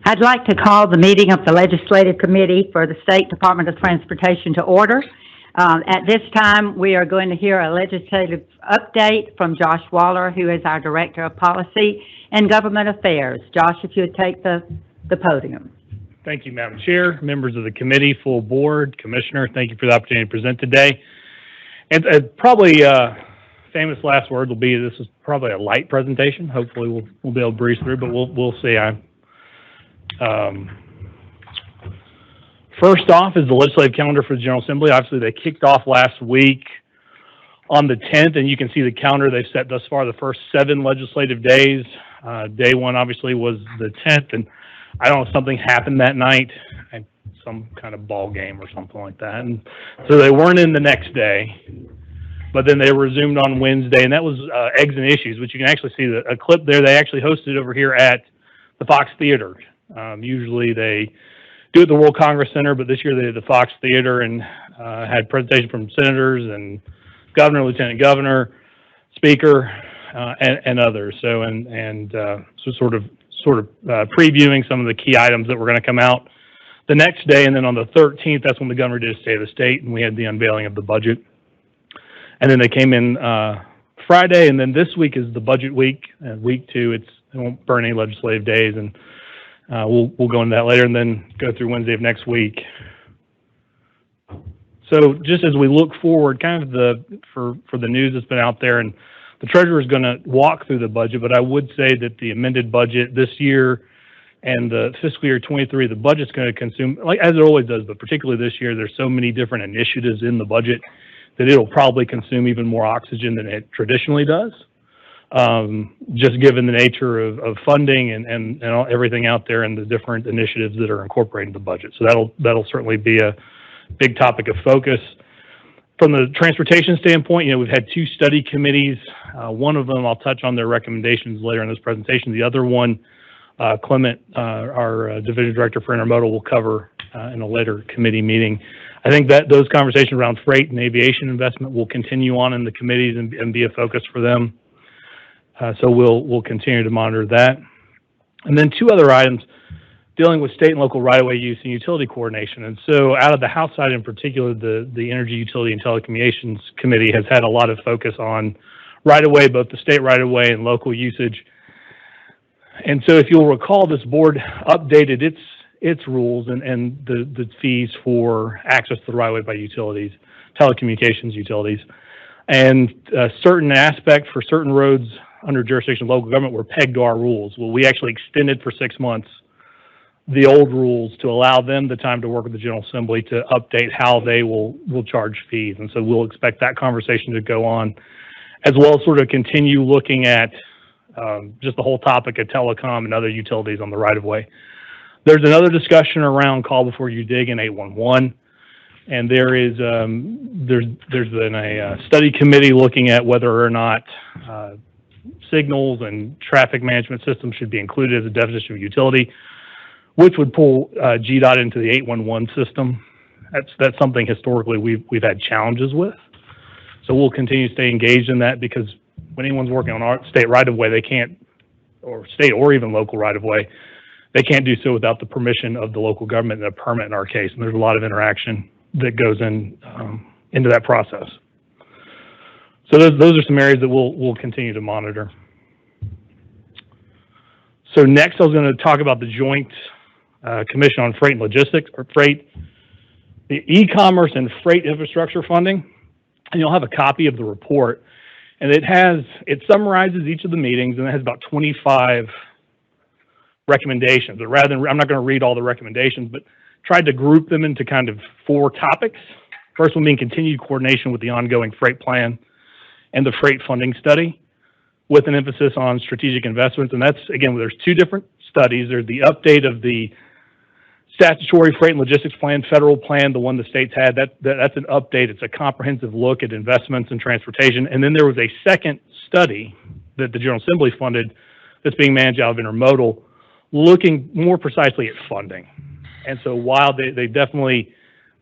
I'd like to call the meeting of the Legislative Committee for the State Department of Transportation to order. At this time, we are going to hear a legislative update from Josh Waller, who is our Director of Policy and Government Affairs. Josh, if you would take the podium. Thank you, Madam Chair, members of the committee, full board, Commissioner. Thank you for the opportunity to present today. And probably famous last words will be this is probably a light presentation. Hopefully we'll be able to breeze through, but we'll see. First off is the legislative calendar for the General Assembly. Obviously, they kicked off last week on the 10th, and you can see the calendar they've set thus far, the first 7 legislative days. Day 1 obviously was the 10th, and I don't know, something happened that night, some kind of ball game or something like that, and so they weren't in the next day. But then they resumed on Wednesday, and that was Eggs and Issues, which you can actually see a clip there. They actually hosted over here at the Fox Theater. Usually they do it at the World Congress Center, but this year they did the Fox Theater and had presentation from senators and governor, lieutenant governor, speaker, and others. So so sort of previewing some of the key items that were going to come out the next day, and then on the 13th, that's when the governor did a State of the State, and we had the unveiling of the budget. And then they came in Friday, and then this week is the budget week. Week 2, it won't burn any legislative days, and we'll go into that later, and then go through Wednesday of next week. So just as we look forward, kind of for the news that's been out there, and the treasurer is going to walk through the budget, but I would say that the amended budget this year and the fiscal year 23, the budget's going to consume, like as it always does, but particularly this year, there's so many different initiatives in the budget that it'll probably consume even more oxygen than it traditionally does. Just given the nature of funding and everything out there and the different initiatives that are incorporated in the budget. So that'll certainly be a big topic of focus. From the transportation standpoint, we've had 2 study committees. One of them, I'll touch on their recommendations later in this presentation. The other one, Clement, our division director for intermodal, will cover in a later committee meeting. I think that those conversations around freight and aviation investment will continue on in the committees and be a focus for them. So we'll continue to monitor that. And then 2 other items dealing with state and local right-of-way use and utility coordination. And so out of the House side in particular, the Energy, Utility, and Telecommunications Committee has had a lot of focus on right-of-way, both the state right-of-way and local usage. And so if you'll recall, this board updated its rules and the fees for access to the right-of-way by utilities, telecommunications utilities. And certain aspects for certain roads under jurisdiction of local government were pegged to our rules. Well, we actually extended for 6 months the old rules to allow them the time to work with the General Assembly to update how they will charge fees. And so we'll expect that conversation to go on, as well as sort of continue looking at just the whole topic of telecom and other utilities on the right-of-way. There's another discussion around call before you dig in 811. And there's been a study committee looking at whether or not signals and traffic management systems should be included as a definition of utility, which would pull Gdot into the 811 system. That's something historically we've had challenges with. So we'll continue to stay engaged in that, because when anyone's working on our state right-of-way, they can't, or state or even local right-of-way, they can't do so without the permission of the local government and a permit in our case. And there's a lot of interaction that goes into that process. So those are some areas that we'll continue to monitor. So next, I was going to talk about the Joint Commission on Freight and Logistics, or freight, the e-commerce and freight infrastructure funding. And you'll have a copy of the report, and it summarizes each of the meetings, and it has about 25 recommendations. But rather than, I'm not going to read all the recommendations, but tried to group them into kind of 4 topics. First one being continued coordination with the ongoing freight plan and the freight funding study, with an emphasis on strategic investments. And that's, again, there's 2 different studies. There's the update of the statutory freight and logistics plan, federal plan, the one the states had. That's an update. It's a comprehensive look at investments in transportation. And then there was a second study that the General Assembly funded that's being managed out of intermodal, looking more precisely at funding. And so while they definitely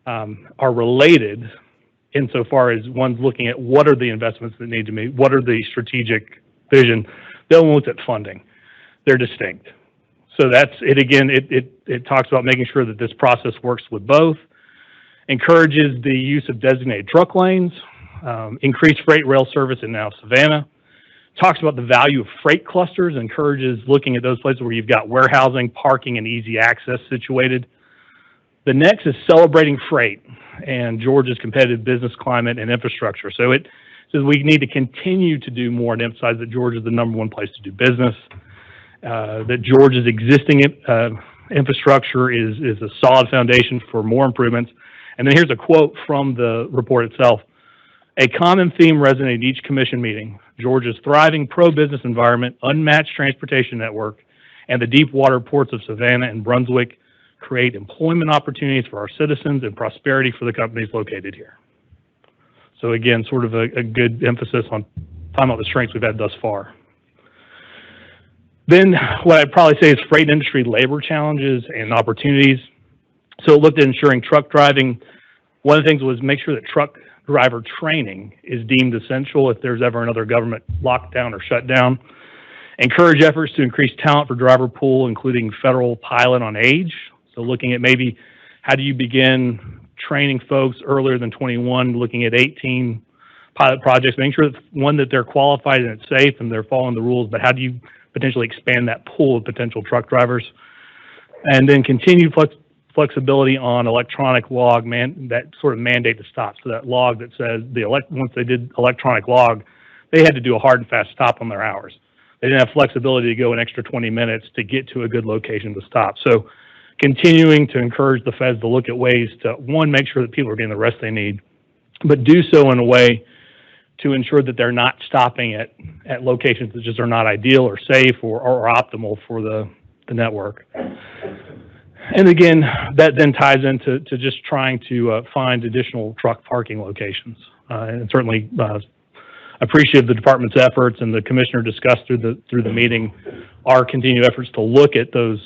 are related insofar as one's looking at what are the investments that need to be, what are the strategic vision, the other one looks at funding. They're distinct. So that's it. Again, it talks about making sure that this process works with both, encourages the use of designated truck lanes, increased freight rail service in now Savannah, talks about the value of freight clusters, encourages looking at those places where you've got warehousing, parking, and easy access situated. The next is celebrating freight and Georgia's competitive business climate and infrastructure. So it says we need to continue to do more and emphasize that Georgia is the #1 place to do business, that Georgia's existing infrastructure is a solid foundation for more improvements. And then here's a quote from the report itself. A common theme resonated in each commission meeting: Georgia's thriving pro-business environment, unmatched transportation network, and the deep water ports of Savannah and Brunswick create employment opportunities for our citizens and prosperity for the companies located here. So again, sort of a good emphasis on talking about the strengths we've had thus far. Then what I'd probably say is freight industry labor challenges and opportunities. So it looked at ensuring truck driving. One of the things was make sure that truck driver training is deemed essential if there's ever another government lockdown or shutdown. Encourage efforts to increase talent for driver pool, including federal pilot on age. So looking at maybe how do you begin training folks earlier than 21, looking at 18 pilot projects, making sure that they're qualified and it's safe and they're following the rules, but how do you potentially expand that pool of potential truck drivers? And then continued flexibility on electronic log, that sort of mandate to stop. So that log that says once they did electronic log, they had to do a hard and fast stop on their hours. They didn't have flexibility to go an extra 20 minutes to get to a good location to stop. So continuing to encourage the feds to look at ways to, one, make sure that people are getting the rest they need, but do so in a way to ensure that they're not stopping at locations that just are not ideal or safe or optimal for the network. And again, that then ties into just trying to find additional truck parking locations. And certainly appreciate the department's efforts, and the commissioner discussed through the meeting our continued efforts to look at those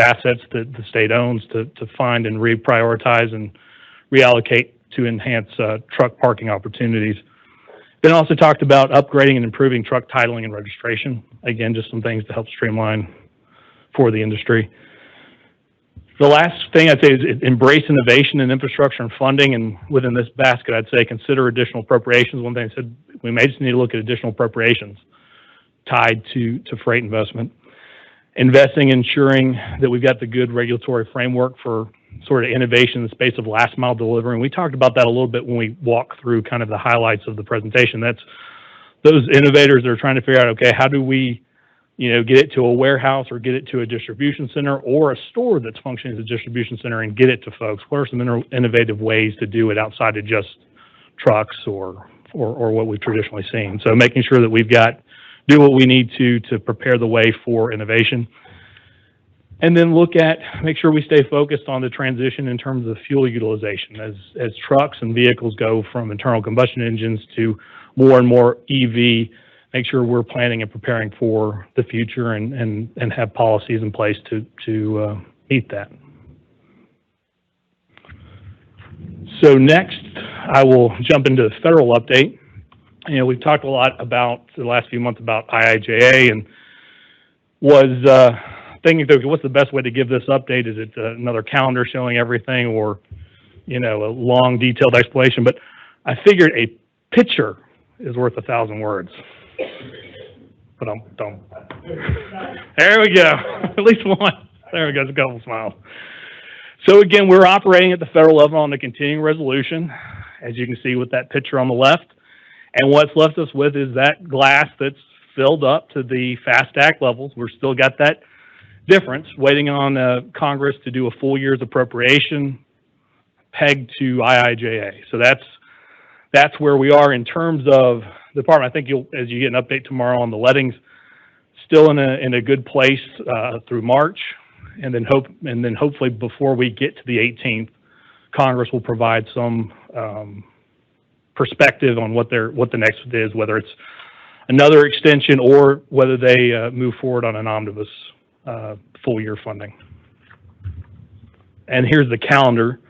assets that the state owns to find and reprioritize and reallocate to enhance truck parking opportunities. Then also talked about upgrading and improving truck titling and registration. Again, just some things to help streamline for the industry. The last thing I'd say is embrace innovation in infrastructure and funding, and within this basket, I'd say consider additional appropriations. One thing I said, we may just need to look at additional appropriations tied to freight investment. Investing, ensuring that we've got the good regulatory framework for sort of innovation in the space of last mile delivery. And we talked about that a little bit when we walked through kind of the highlights of the presentation. That's those innovators that are trying to figure out, okay, how do we, get it to a warehouse or get it to a distribution center or a store that's functioning as a distribution center and get it to folks? What are some innovative ways to do it outside of just trucks or what we've traditionally seen? So making sure that we've do what we need to prepare the way for innovation. And then make sure we stay focused on the transition in terms of fuel utilization as trucks and vehicles go from internal combustion engines to more and more EV. Make sure we're planning and preparing for the future and have policies in place to meet that. So next, I will jump into the federal update. We've talked a lot about the last few months about IIJA, and was thinking, what's the best way to give this update? Is it another calendar showing everything, or a long, detailed explanation? But I figured a picture is worth 1,000 words. But there we go. At least one. There we go. A couple smiles. So again, we're operating at the federal level on the continuing resolution, as you can see with that picture on the left. And what's left us with is that glass that's filled up to the FAST Act levels. We're still got that difference, waiting on Congress to do a full year's appropriation pegged to IIJA. So that's where we are in terms of the department. I think as you get an update tomorrow on the lettings, still in a good place through March, and then hopefully before we get to the 18th, Congress will provide some perspective on what the next is, whether it's another extension or whether they move forward on an omnibus full year funding. And here's the calendar.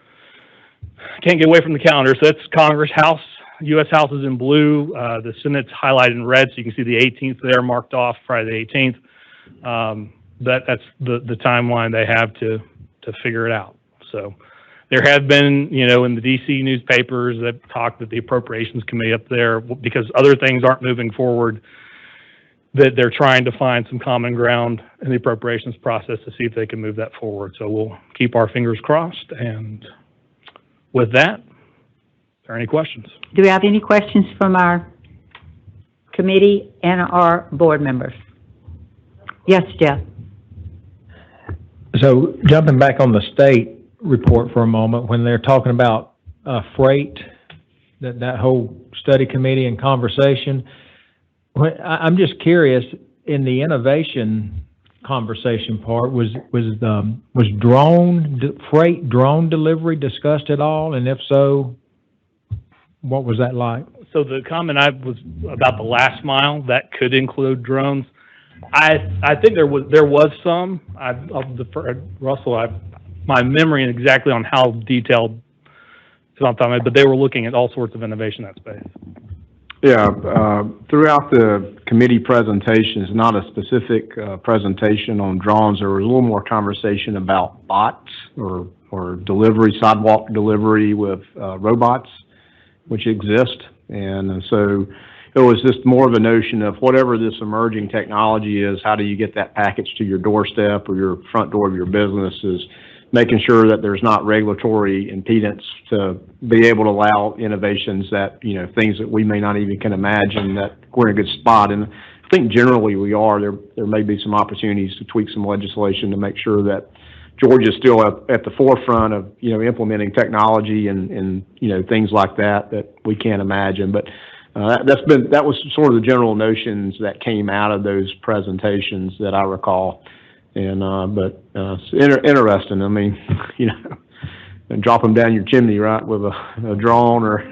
Can't get away from the calendar. So that's Congress, House, U.S. House is in blue. The Senate's highlighted in red, so you can see the 18th there marked off, Friday the 18th. that's the timeline they have to figure it out. So there have been, you know, in the DC newspapers that talked that the appropriations committee up there, because other things aren't moving forward, that they're trying to find some common ground in the appropriations process to see if they can move that forward. So we'll keep our fingers crossed. And with that, are there any questions? Do we have any questions from our committee and our board members? Yes, Jeff. So jumping back on the state report for a moment, when they're talking about freight, that whole study committee and conversation, I'm just curious, in the innovation conversation part, was freight drone delivery discussed at all? And if so, what was that like? So the comment was about the last mile, that could include drones. I think there was some. I'll defer Russell. My memory exactly on how detailed is on time, but they were looking at all sorts of innovation in that space. Yeah, throughout the committee presentations, not a specific presentation on drones. There was a little more conversation about bots or delivery, sidewalk delivery with robots, which exist. And so it was just more of a notion of whatever this emerging technology is, how do you get that package to your doorstep or your front door of your business, is making sure that there's not regulatory impedance to be able to allow innovations that, you know, things that we may not even can imagine, that we're in a good spot. And I think generally we are. There may be some opportunities to tweak some legislation to make sure that Georgia's still at the forefront of, you know, implementing technology and you know, things like that we can't imagine. But that was sort of the general notions that came out of those presentations that I recall. And but it's interesting. I mean, you know, and drop them down your chimney, right, with a drone, or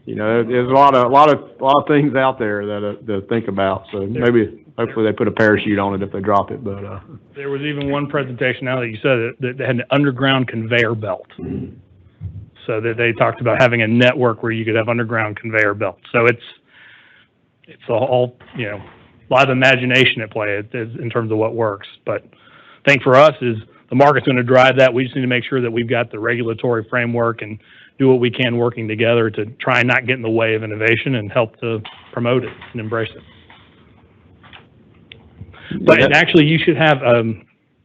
you know, there's a lot of things out there that to think about. So maybe hopefully they put a parachute on it if they drop it. But there was even one presentation, now that you said it, that had an underground conveyor belt. So that they talked about having a network where you could have underground conveyor belts. So it's all, you know, a lot of imagination at play in terms of what works. But I think for us is the market's going to drive that. We just need to make sure that we've got the regulatory framework and do what we can working together to try and not get in the way of innovation and help to promote it and embrace it. But actually, you should have,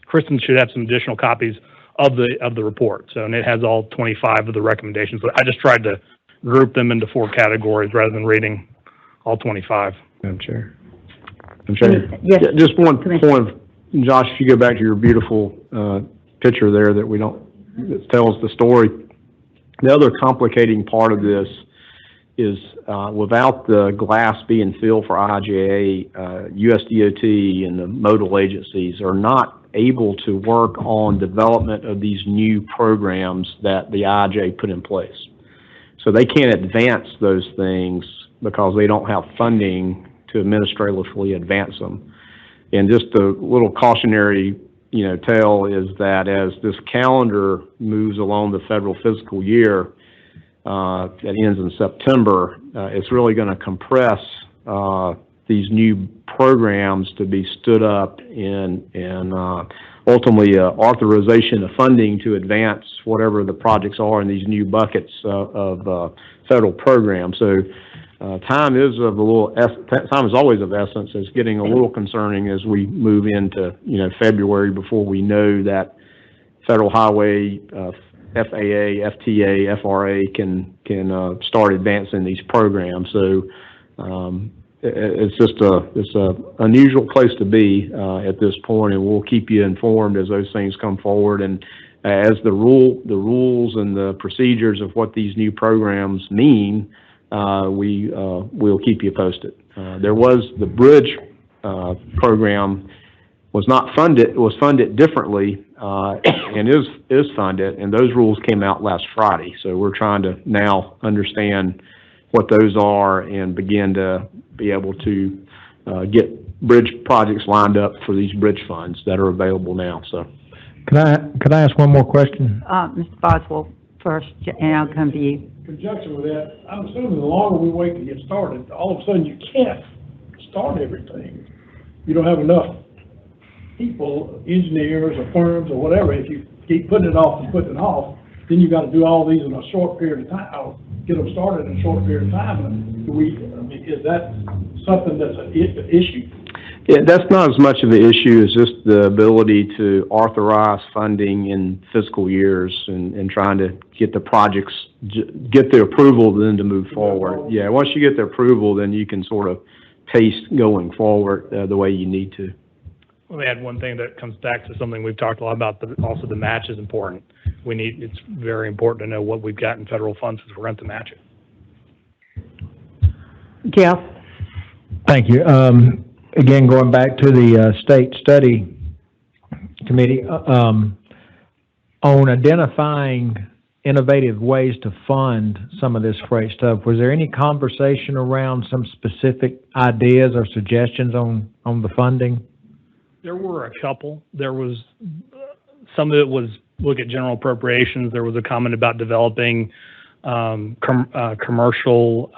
Kristen should have some additional copies of the report. So, and it has all 25 of the recommendations. But I just tried to group them into 4 categories rather than reading all 25. I'm sure. Yes. Yeah, just one point, Josh, if you go back to your beautiful picture there that tells the story. The other complicating part of this is without the glass being filled for IJA, USDOT and the modal agencies are not able to work on development of these new programs that the IJ put in place. So they can't advance those things because they don't have funding to administratively advance them. And just a little cautionary, you know, tale is that as this calendar moves along the federal fiscal year that ends in September, it's really going to compress these new programs to be stood up and ultimately authorization of funding to advance whatever the projects are in these new buckets of federal programs. So time is always of essence. It's getting a little concerning as we move into, you know, February before we know that Federal Highway, FAA, FTA, FRA can start advancing these programs. So it's just an unusual place to be at this point, and we'll keep you informed as those things come forward, and as the rules and the procedures of what these new programs mean. We'll keep you posted. There was the bridge program was not funded. It was funded differently and is funded, and those rules came out last Friday. So we're trying to now understand what those are and begin to be able to get bridge projects lined up for these bridge funds that are available now. So, could I ask one more question? Mr. Boswell first, and I'll come to you. Conjunction with that, I'm assuming the longer we wait to get started, all of a sudden you can't start everything. You don't have enough people, engineers or firms or whatever, if you keep putting it off and putting it off, then you gotta do all these in a short period of time, or get them started in a short period of time. And is that something that's an issue? Yeah, that's not as much of an issue as just the ability to authorize funding in fiscal years and trying to get the projects, get the approval then to move forward. Yeah, once you get the approval, then you can sort of pace going forward the way you need to. Let me add one thing that comes back to something we've talked a lot about, but also the match is important. It's very important to know what we've got in federal funds because we're going to match it. Jeff? Thank you. Again, going back to the State Study Committee, on identifying innovative ways to fund some of this freight stuff, was there any conversation around some specific ideas or suggestions on the funding? There were a couple. There was, some of it was look at general appropriations. There was a comment about developing commercial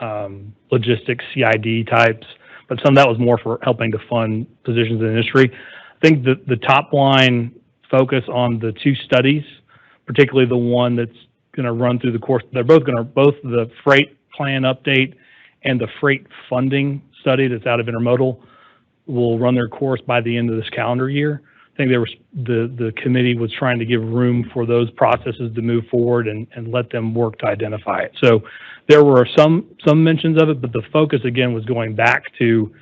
logistics CID types, but some of that was more for helping to fund positions in the industry. I think the top line focus on the two studies, particularly the one that's going to run through the course, both the freight plan update and the freight funding study that's out of intermodal will run their course by the end of this calendar year. I think the committee was trying to give room for those processes to move forward and let them work to identify it. So there were some mentions of it, but the focus again was going back to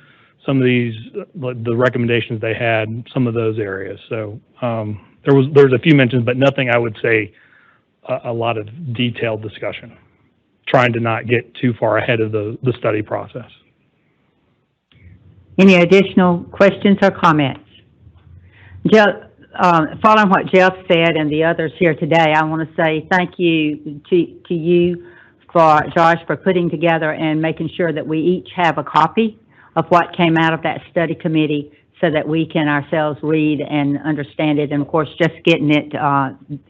some of these, the recommendations they had, some of those areas. So there was a few mentions, but nothing I would say a lot of detailed discussion, trying to not get too far ahead of the study process. Any additional questions or comments? Jeff, following what Jeff said and the others here today, I want to say thank you to you, Josh, for putting together and making sure that we each have a copy of what came out of that study committee so that we can ourselves read and understand it. And of course, just getting it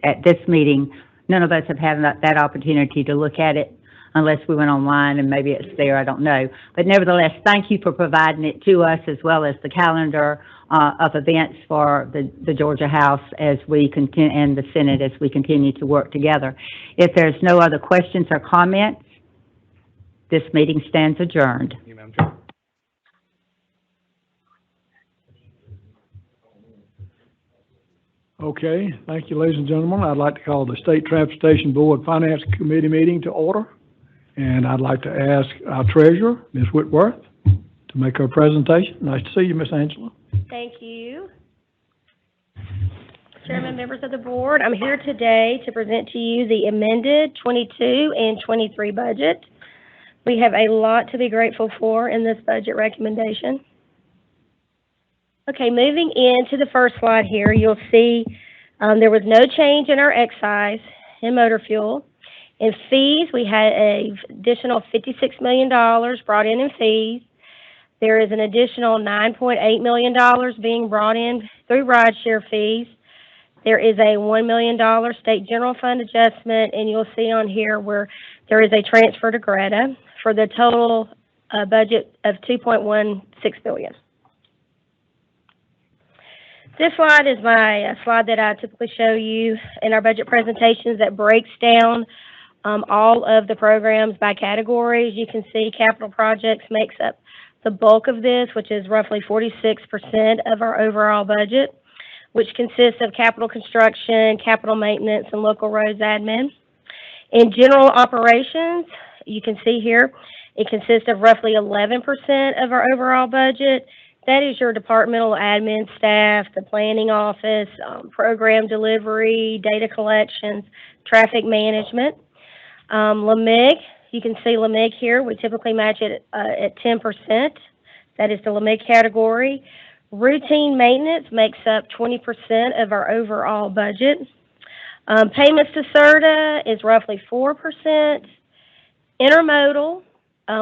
at this meeting, none of us have had that opportunity to look at it unless we went online, and maybe it's there, I don't know. But nevertheless, thank you for providing it to us, as well as the calendar of events for the Georgia House as we continue, and the Senate as we continue to work together. If there's no other questions or comments, this meeting stands adjourned. Thank you, Madam Chair. Okay, thank you, ladies and gentlemen. I'd like to call the State Transportation Board Finance Committee meeting to order. And I'd like to ask our treasurer, Ms. Whitworth, to make her presentation. Nice to see you, Ms. Angela. Thank you. Chairman, members of the board, I'm here today to present to you the amended 22 and 23 budget. We have a lot to be grateful for in this budget recommendation. Okay, moving into the first slide here, you'll see there was no change in our excise and motor fuel. In fees, we had an additional $56 million brought in fees. There is an additional $9.8 million being brought in through rideshare fees. There is a $1 million state general fund adjustment, and you'll see on here where there is a transfer to Grad for the total budget of $2.16 billion. This slide is my slide that I typically show you in our budget presentations that breaks down all of the programs by categories. You can see capital projects makes up the bulk of this, which is roughly 46% of our overall budget, which consists of capital construction, capital maintenance, and local roads admin. In general operations, you can see here, it consists of roughly 11% of our overall budget. That is your departmental admin staff, the planning office, program delivery, data collections, traffic management. LMIG, you can see LMIG here. We typically match it at 10%. That is the LMIG category. Routine maintenance makes up 20% of our overall budget. Payments to CERTA is roughly 4%. Intermodal,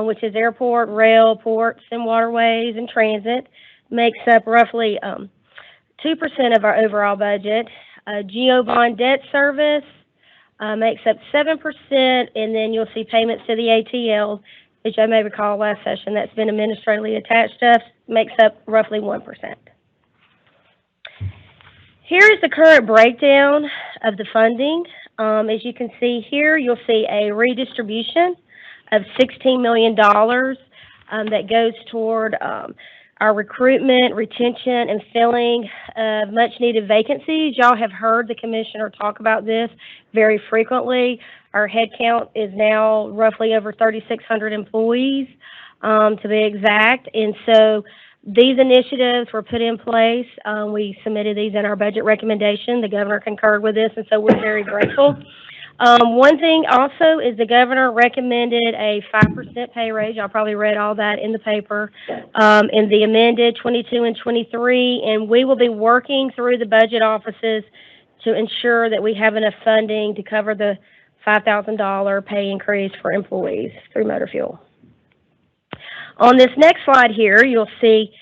which is airport, rail, ports, and waterways, and transit, makes up roughly 2% of our overall budget. GO bond debt service makes up 7%, and then you'll see payments to the ATL, which I may recall last session that's been administratively attached to us, makes up roughly 1%. Here is the current breakdown of the funding. As you can see here, you'll see a redistribution of $16 million that goes toward our recruitment, retention, and filling of much-needed vacancies. Y'all have heard the commissioner talk about this very frequently. Our headcount is now roughly over 3,600 employees, to be exact. And so these initiatives were put in place. We submitted these in our budget recommendation. The governor concurred with this, and so we're very grateful. One thing also is the governor recommended a 5% pay raise. Y'all probably read all that in the paper, in the amended 22 and 23, and we will be working through the budget offices to ensure that we have enough funding to cover the $5,000 pay increase for employees through motor fuel. On this next slide here, you'll see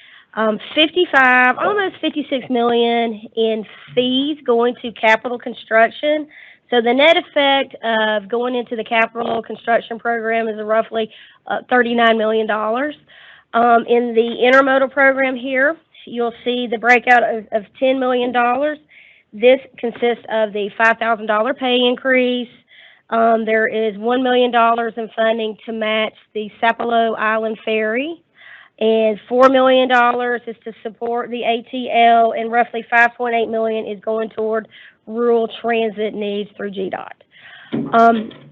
55, almost 56 million in fees going to capital construction. So the net effect of going into the capital construction program is roughly $39 million. In the intermodal program here, you'll see the breakout of $10 million. This consists of the $5,000 pay increase. There is $1 million in funding to match the Sapelo Island Ferry, and $4 million is to support the ATL, and roughly $5.8 million is going toward rural transit needs through Gdot.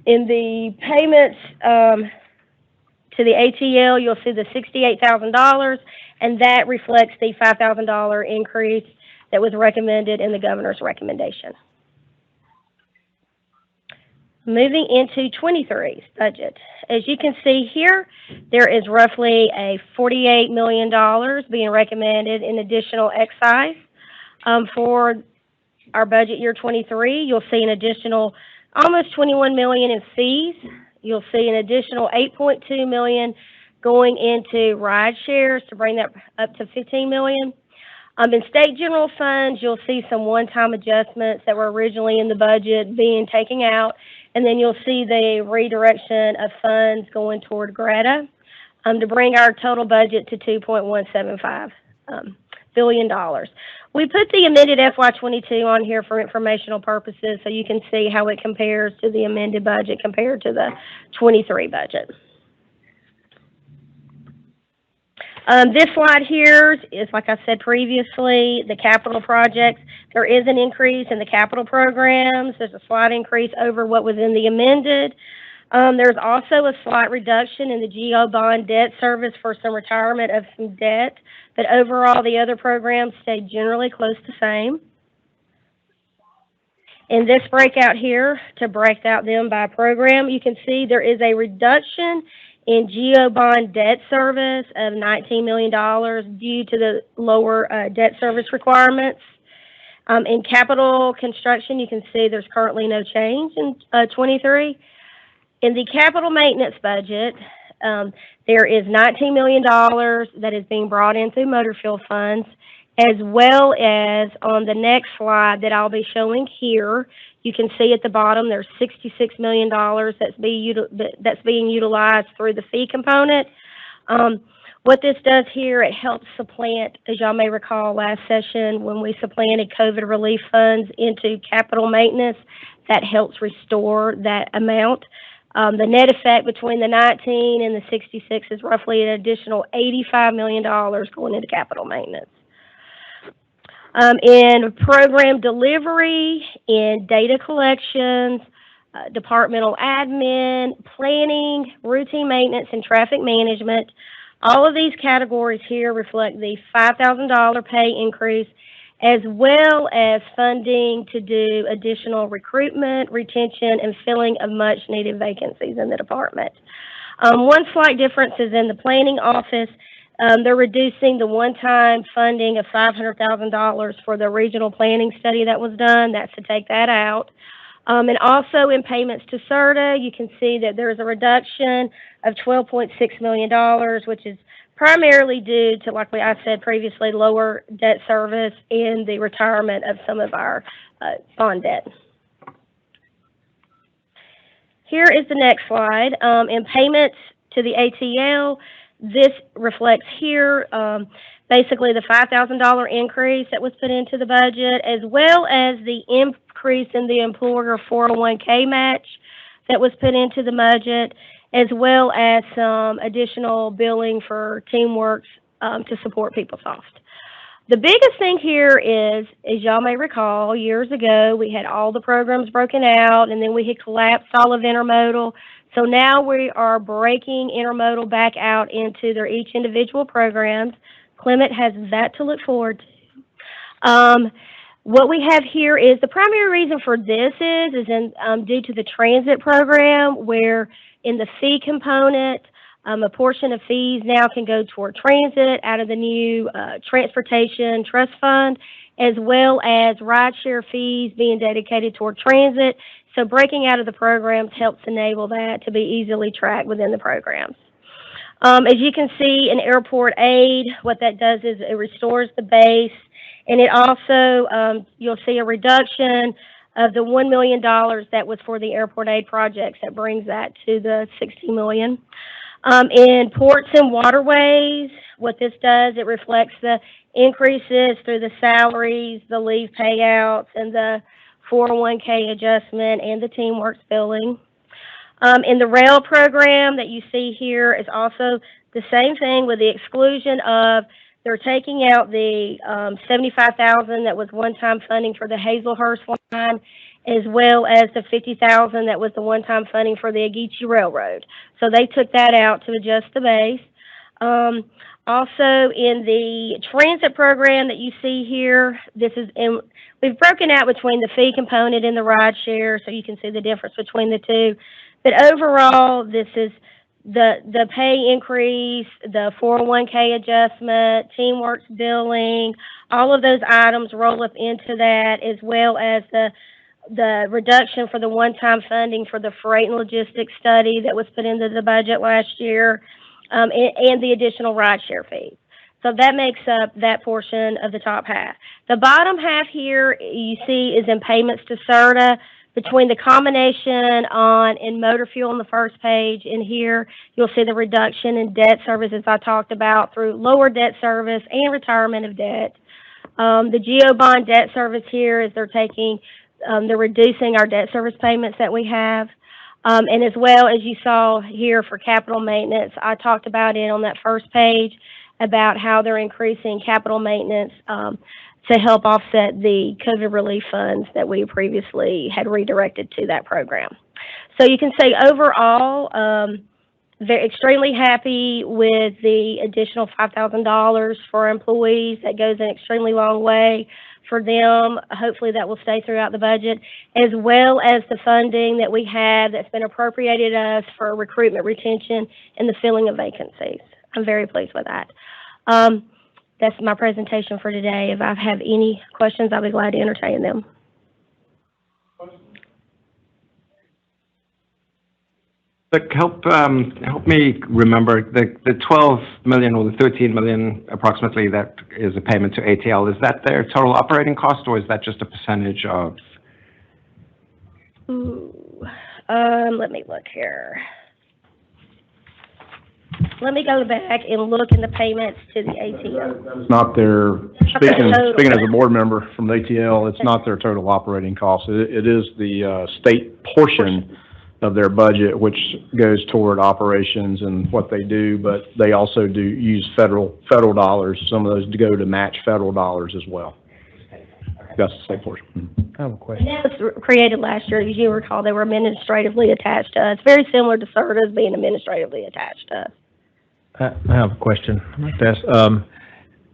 In the payments to the ATL, you'll see the $68,000, and that reflects the $5,000 increase that was recommended in the governor's recommendation. Moving into 23's budget. As you can see here, there is roughly a $48 million being recommended in additional excise for our budget year 23. You'll see an additional almost $21 million in fees. You'll see an additional $8.2 million going into ride shares to bring that up to $15 million. In state general funds, you'll see some one-time adjustments that were originally in the budget being taken out, and then you'll see the redirection of funds going toward Grad to bring our total budget to $2.175 billion. We put the amended FY22 on here for informational purposes so you can see how it compares to the amended budget compared to the 23 budget. This slide here is, like I said previously, the capital projects. There is an increase in the capital programs. There's a slight increase over what was in the amended. There's also a slight reduction in the GO bond debt service for some retirement of some debt, but overall the other programs stayed generally close to the same. In this breakout here, to break out them by program, you can see there is a reduction in GO bond debt service of $19 million due to the lower debt service requirements. In capital construction, you can see there's currently no change in 23. In the capital maintenance budget, there is $19 million that is being brought in through motor fuel funds, as well as on the next slide that I'll be showing here, you can see at the bottom there's $66 million that's being utilized through the fee component. What this does here, it helps supplant, as y'all may recall last session when we supplanted COVID relief funds into capital maintenance, that helps restore that amount. The net effect between the 19 and the 66 is roughly an additional $85 million going into capital maintenance. In program delivery, in data collections, departmental admin, planning, routine maintenance, and traffic management, all of these categories here reflect the $5,000 pay increase, as well as funding to do additional recruitment, retention, and filling of much-needed vacancies in the department. One slight difference is in the planning office. They're reducing the one-time funding of $500,000 for the regional planning study that was done. That's to take that out. And also in payments to CERTA, you can see that there's a reduction of $12.6 million, which is primarily due to, like I said previously, lower debt service and the retirement of some of our bond debt. Here is the next slide. In payments to the ATL, this reflects here basically the $5,000 increase that was put into the budget, as well as the increase in the employer 401k match that was put into the budget, as well as some additional billing for Teamworks to support PeopleSoft. The biggest thing here is, as y'all may recall, years ago, we had all the programs broken out, and then we had collapsed all of intermodal. So now we are breaking intermodal back out into their each individual programs. Clement has that to look forward to. What we have here is the primary reason for this is due to the transit program, where in the fee component, a portion of fees now can go toward transit out of the new transportation trust fund, as well as rideshare fees being dedicated toward transit. So breaking out of the programs helps enable that to be easily tracked within the programs. As you can see in airport aid, what that does is it restores the base, and it also, you'll see a reduction of the $1 million that was for the airport aid projects. That brings that to the $60 million. In ports and waterways, what this does, it reflects the increases through the salaries, the leave payouts, and the 401k adjustment, and the Teamworks billing. In the rail program that you see here is also the same thing, with the exclusion of, they're taking out the $75,000 that was one-time funding for the Hazelhurst line, as well as the $50,000 that was the one-time funding for the Agici Railroad. So they took that out to adjust the base. Also, in the transit program that you see here, we've broken out between the fee component and the ride share, so you can see the difference between the two. But overall, this is the pay increase, the 401k adjustment, Teamworks billing, all of those items roll up into that, as well as the reduction for the one-time funding for the freight and logistics study that was put into the budget last year, and the additional rideshare fees. So that makes up that portion of the top half. The bottom half here you see is in payments to CERTA. Between the combination in motor fuel on the first page, and here you'll see the reduction in debt services I talked about through lower debt service and retirement of debt. The GEO bond debt service here is they're reducing our debt service payments that we have. And as well as you saw here for capital maintenance, I talked about it on that first page about how they're increasing capital maintenance to help offset the COVID relief funds that we previously had redirected to that program. So you can say overall, they're extremely happy with the additional $5,000 for employees. That goes an extremely long way for them. Hopefully that will stay throughout the budget, as well as the funding that we have that's been appropriated us for recruitment, retention, and the filling of vacancies. I'm very pleased with that. That's my presentation for today. If I have any questions, I'll be glad to entertain them. Look, help me remember the 12 million or the 13 million approximately that is a payment to ATL. Is that their total operating cost, or is that just a percentage of? Let me look here. Let me go back and look in the payments to the ATL. It's not their, speaking as a board member from the ATL, it's not their total operating cost. It is the state portion of their budget, which goes toward operations and what they do, but they also do use federal dollars. Some of those go to match federal dollars as well. That's the state portion. I have a question. And that was created last year. As you recall, they were administratively attached to us. Very similar to CERTA's being administratively attached to us. I have a question like this.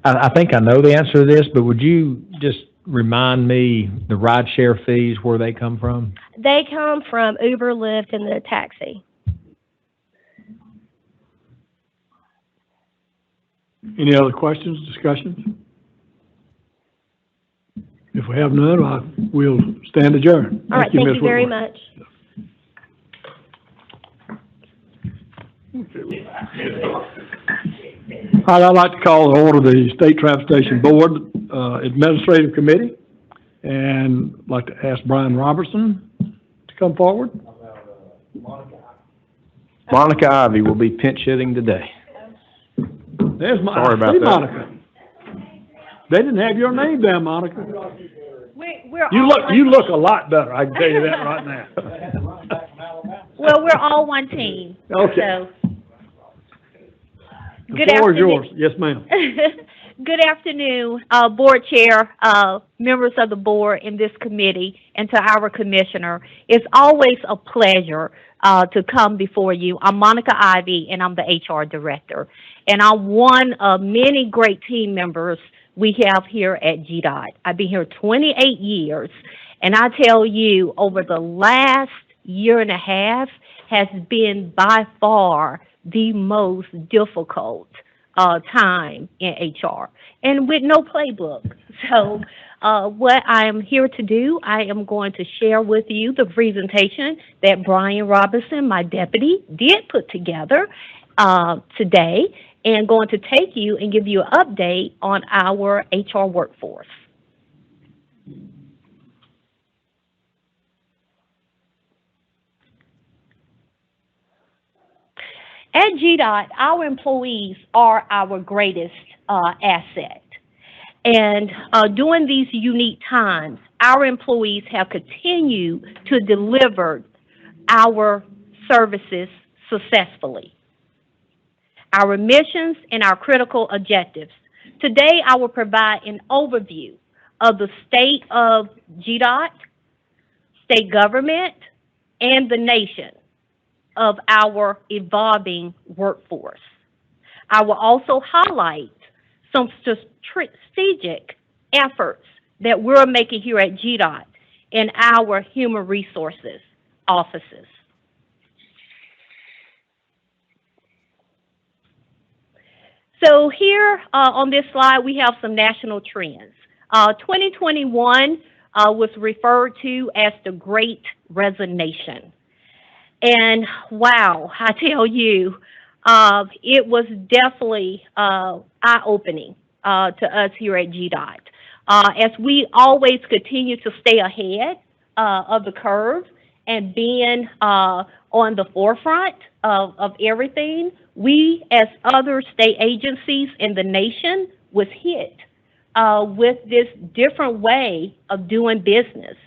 I think I know the answer to this, but would you just remind me the ride share fees, where they come from? They come from Uber, Lyft, and the taxi. Any other questions, discussions? If we have none, we'll stand adjourned. All right, thank you very much. All right, I'd like to call to order the State Transportation Board Administrative Committee, and I'd like to ask Brian Robertson to come forward. Monica Ivy will be pinch hitting today. There's Sorry about that. Monica. They didn't have your name down, Monica. We're You all look, one- you look a lot better, I can tell you that right now. Well, we're all one team. Okay. So, The good floor is afternoon. yours. Yes, ma'am. Good afternoon, Board Chair, members of the board in this committee, and to our commissioner. It's always a pleasure to come before you. I'm Monica Ivy, and I'm the HR director. And I'm one of many great team members we have here at Gdot. I've been here 28 years, and I tell you, over the last year and a half has been by far the most difficult time in HR, and with no playbook. So what I am here to do, I am going to share with you the presentation that Brian Robinson, my deputy, did put together today, and going to take you and give you an update on our HR workforce. At Gdot, our employees are our greatest asset. And during these unique times, our employees have continued to deliver our services successfully. Our missions and our critical objectives. Today, I will provide an overview of the state of Gdot, state government, and the nation of our evolving workforce. I will also highlight some strategic efforts that we're making here at Gdot in our human resources offices. So here on this slide, we have some national trends. 2021 was referred to as the Great Resignation. And wow, I tell you, it was definitely eye-opening to us here at Gdot. As we always continue to stay ahead of the curve and being on the forefront of everything, we as other state agencies in the nation was hit with this different way of doing business.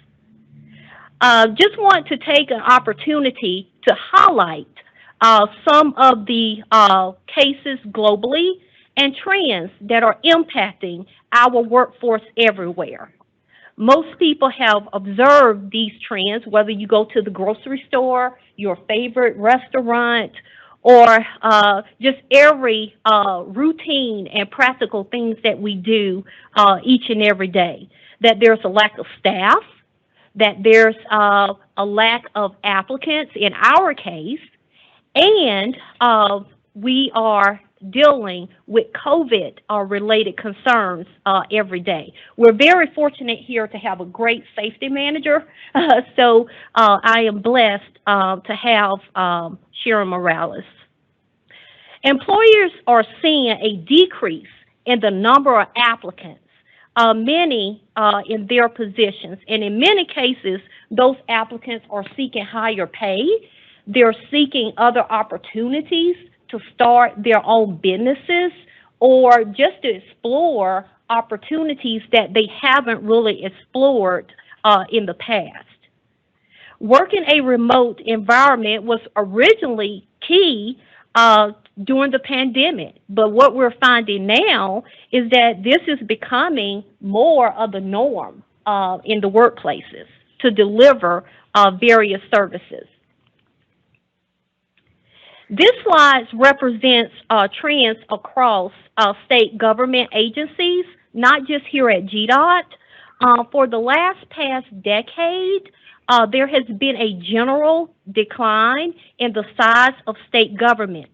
Just want to take an opportunity to highlight some of the cases globally and trends that are impacting our workforce everywhere. Most people have observed these trends, whether you go to the grocery store, your favorite restaurant, or just every routine and practical things that we do each and every day. That there's a lack of staff, that there's a lack of applicants in our case, and we are dealing with COVID-related concerns every day. We're very fortunate here to have a great safety manager, so I am blessed to have Sharon Morales. Employers are seeing a decrease in the number of applicants, many in their positions, and in many cases, those applicants are seeking higher pay. They're seeking other opportunities to start their own businesses or just to explore opportunities that they haven't really explored in the past. Working a remote environment was originally key during the pandemic, but what we're finding now is that this is becoming more of the norm in the workplaces to deliver various services. This slide represents trends across state government agencies, not just here at Gdot. For the past decade, there has been a general decline in the size of state government.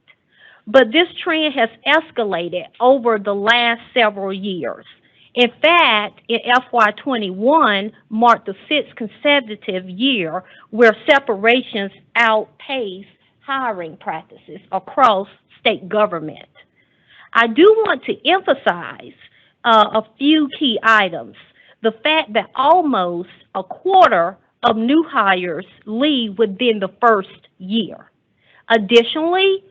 But this trend has escalated over the last several years. In fact, in FY21 marked the 6th consecutive year where separations outpaced hiring practices across state government. I do want to emphasize a few key items. The fact that almost a quarter of new hires leave within the first year. Additionally,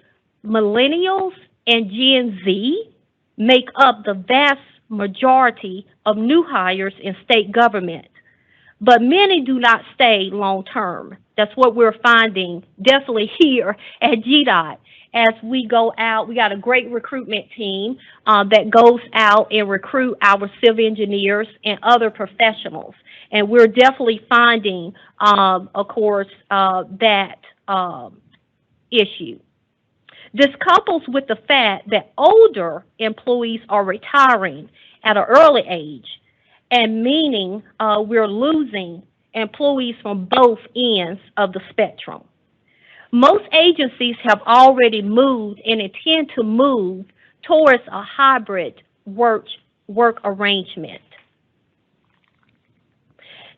millennials and Gen Z make up the vast majority of new hires in state government, but many do not stay long-term. That's what we're finding definitely here at Gdot. As we go out, we got a great recruitment team that goes out and recruit our civil engineers and other professionals. And we're definitely finding, of course, that issue. This couples with the fact that older employees are retiring at an early age, and meaning we're losing employees from both ends of the spectrum. Most agencies have already moved and intend to move towards a hybrid work arrangement.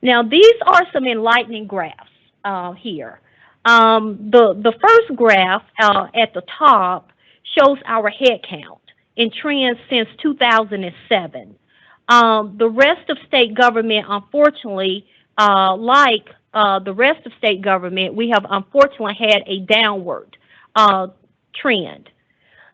Now, these are some enlightening graphs here. The first graph at the top shows our head count in trends since 2007. The rest of state government, unfortunately, like the rest of state government, we have unfortunately had a downward trend.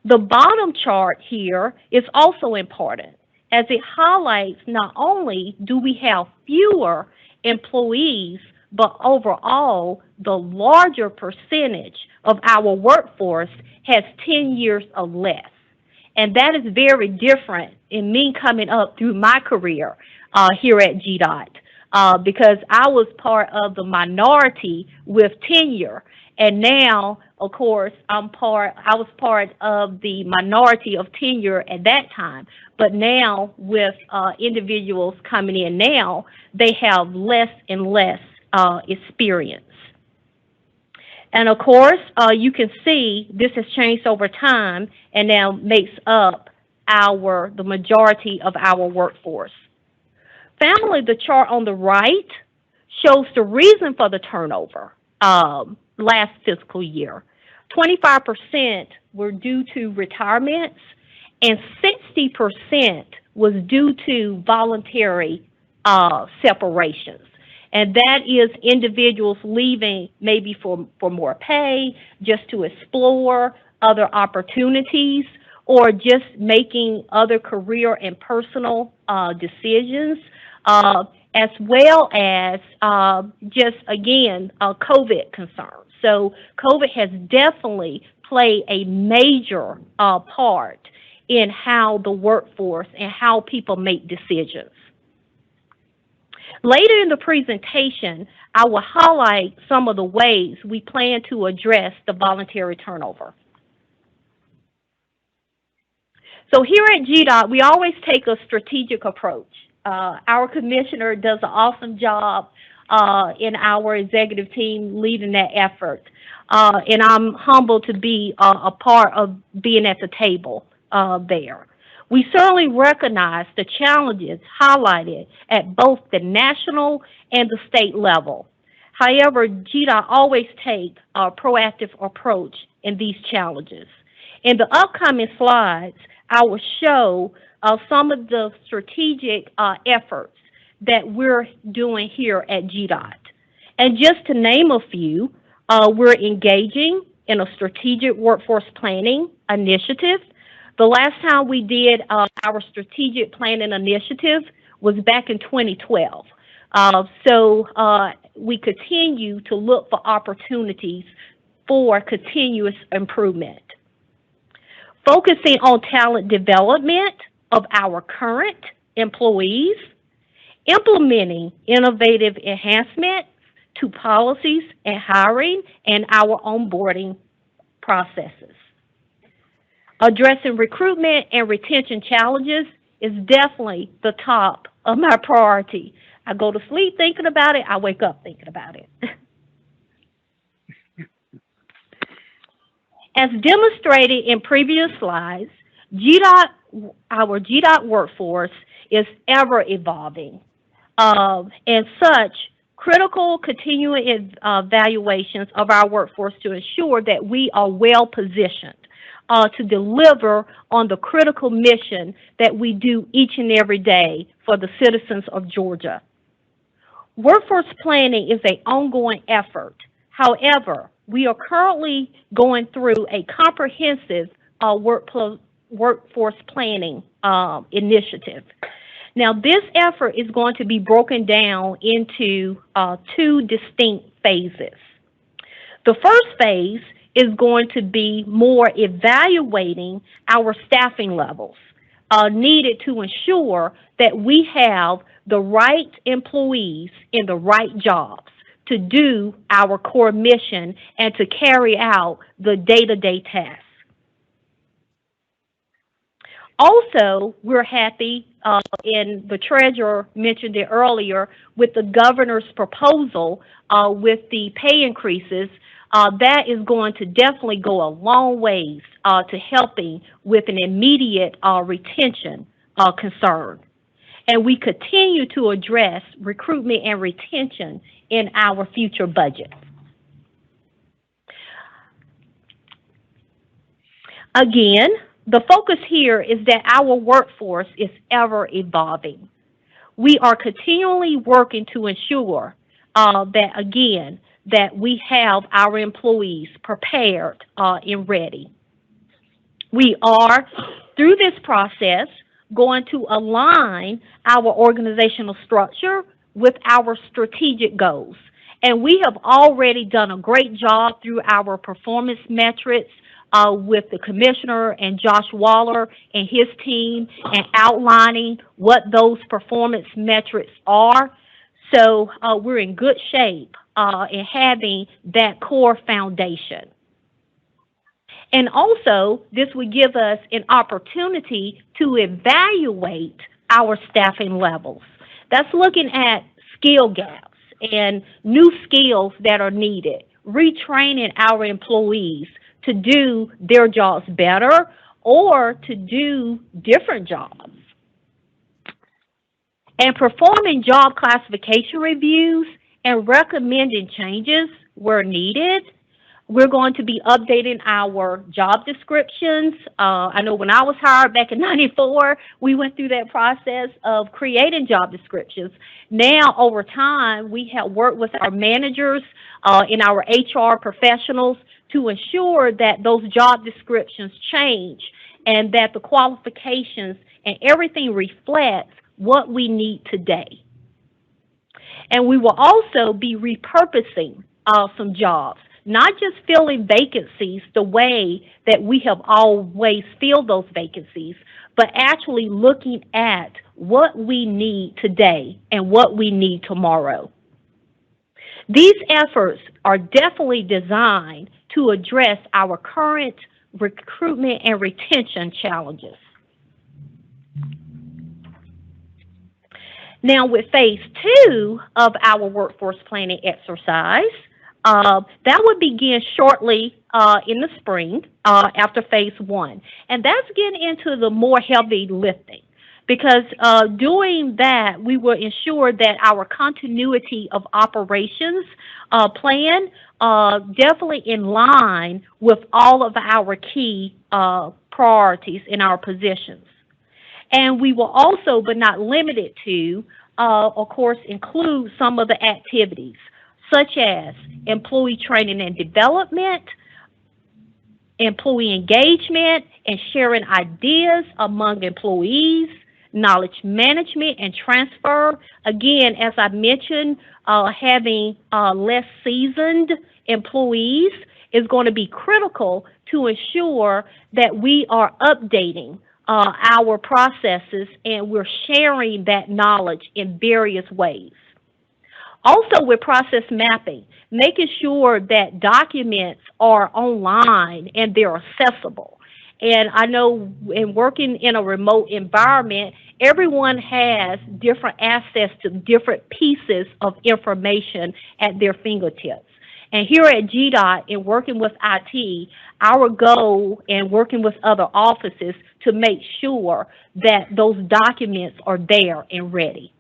The bottom chart here is also important, as it highlights not only do we have fewer employees, but overall, the larger percentage of our workforce has 10 years or less. And that is very different in me coming up through my career here at Gdot, because I was part of the minority with tenure. And now, of course, I was part of the minority of tenure at that time. But now, with individuals coming in now, they have less and less experience. And of course, you can see this has changed over time and now makes up the majority of our workforce. Finally, the chart on the right shows the reason for the turnover last fiscal year. 25% were due to retirements and 60% was due to voluntary separations. And that is individuals leaving maybe for more pay, just to explore other opportunities, or just making other career and personal decisions, as well as just, again, COVID concerns. So COVID has definitely played a major part in how the workforce and how people make decisions. Later in the presentation, I will highlight some of the ways we plan to address the voluntary turnover. So here at Gdot, we always take a strategic approach. Our commissioner does an awesome job in our executive team leading that effort. And I'm humbled to be a part of being at the table there. We certainly recognize the challenges highlighted at both the national and the state level. However, Gdot always takes a proactive approach in these challenges. In the upcoming slides, I will show some of the strategic efforts that we're doing here at Gdot. And just to name a few, we're engaging in a strategic workforce planning initiative. The last time we did our strategic planning initiative was back in 2012. So we continue to look for opportunities for continuous improvement. Focusing on talent development of our current employees, implementing innovative enhancements to policies and hiring and our onboarding processes. Addressing recruitment and retention challenges is definitely the top of my priority. I go to sleep thinking about it, I wake up thinking about it. As demonstrated in previous slides, our Gdot workforce is ever evolving. And such, critical continuing evaluations of our workforce to ensure that we are well positioned to deliver on the critical mission that we do each and every day for the citizens of Georgia. Workforce planning is an ongoing effort. However, we are currently going through a comprehensive workforce workforce planning initiative. Now, this effort is going to be broken down into two distinct phases. The first phase is going to be more evaluating our staffing levels needed to ensure that we have the right employees in the right jobs to do our core mission and to carry out the day-to-day tasks. Also, we're happy, and the treasurer mentioned it earlier, with the governor's proposal with the pay increases. That is going to definitely go a long ways to helping with an immediate retention concern. And we continue to address recruitment and retention in our future budget. Again, the focus here is that our workforce is ever evolving. We are continually working to ensure that we have our employees prepared and ready. We are, through this process, going to align our organizational structure with our strategic goals. And we have already done a great job through our performance metrics with the commissioner and Josh Waller and his team, and outlining what those performance metrics are. So we're in good shape in having that core foundation. And also, this would give us an opportunity to evaluate our staffing levels. That's looking at skill gaps and new skills that are needed, retraining our employees to do their jobs better or to do different jobs. And performing job classification reviews and recommending changes where needed. We're going to be updating our job descriptions. I know when I was hired back in '94, we went through that process of creating job descriptions. Now, over time, we have worked with our managers and our HR professionals to ensure that those job descriptions change and that the qualifications and everything reflects what we need today. And we will also be repurposing some jobs, not just filling vacancies the way that we have always filled those vacancies, but actually looking at what we need today and what we need tomorrow. These efforts are definitely designed to address our current recruitment and retention challenges. Now, with phase 2 of our workforce planning exercise, that would begin shortly in the spring after phase 1. And that's getting into the more heavy lifting, because doing that, we will ensure that our continuity of operations plan definitely in line with all of our key priorities in our positions. And we will also, but not limited to, of course, include some of the activities, such as employee training and development, employee engagement and sharing ideas among employees, knowledge management and transfer. Again, as I mentioned, having less seasoned employees is going to be critical to ensure that we are updating our processes and we're sharing that knowledge in various ways. Also, with process mapping, making sure that documents are online and they're accessible. And I know in working in a remote environment, everyone has different access to different pieces of information at their fingertips. And here at Gdot, in working with IT, our goal in working with other offices to make sure that those documents are there and ready.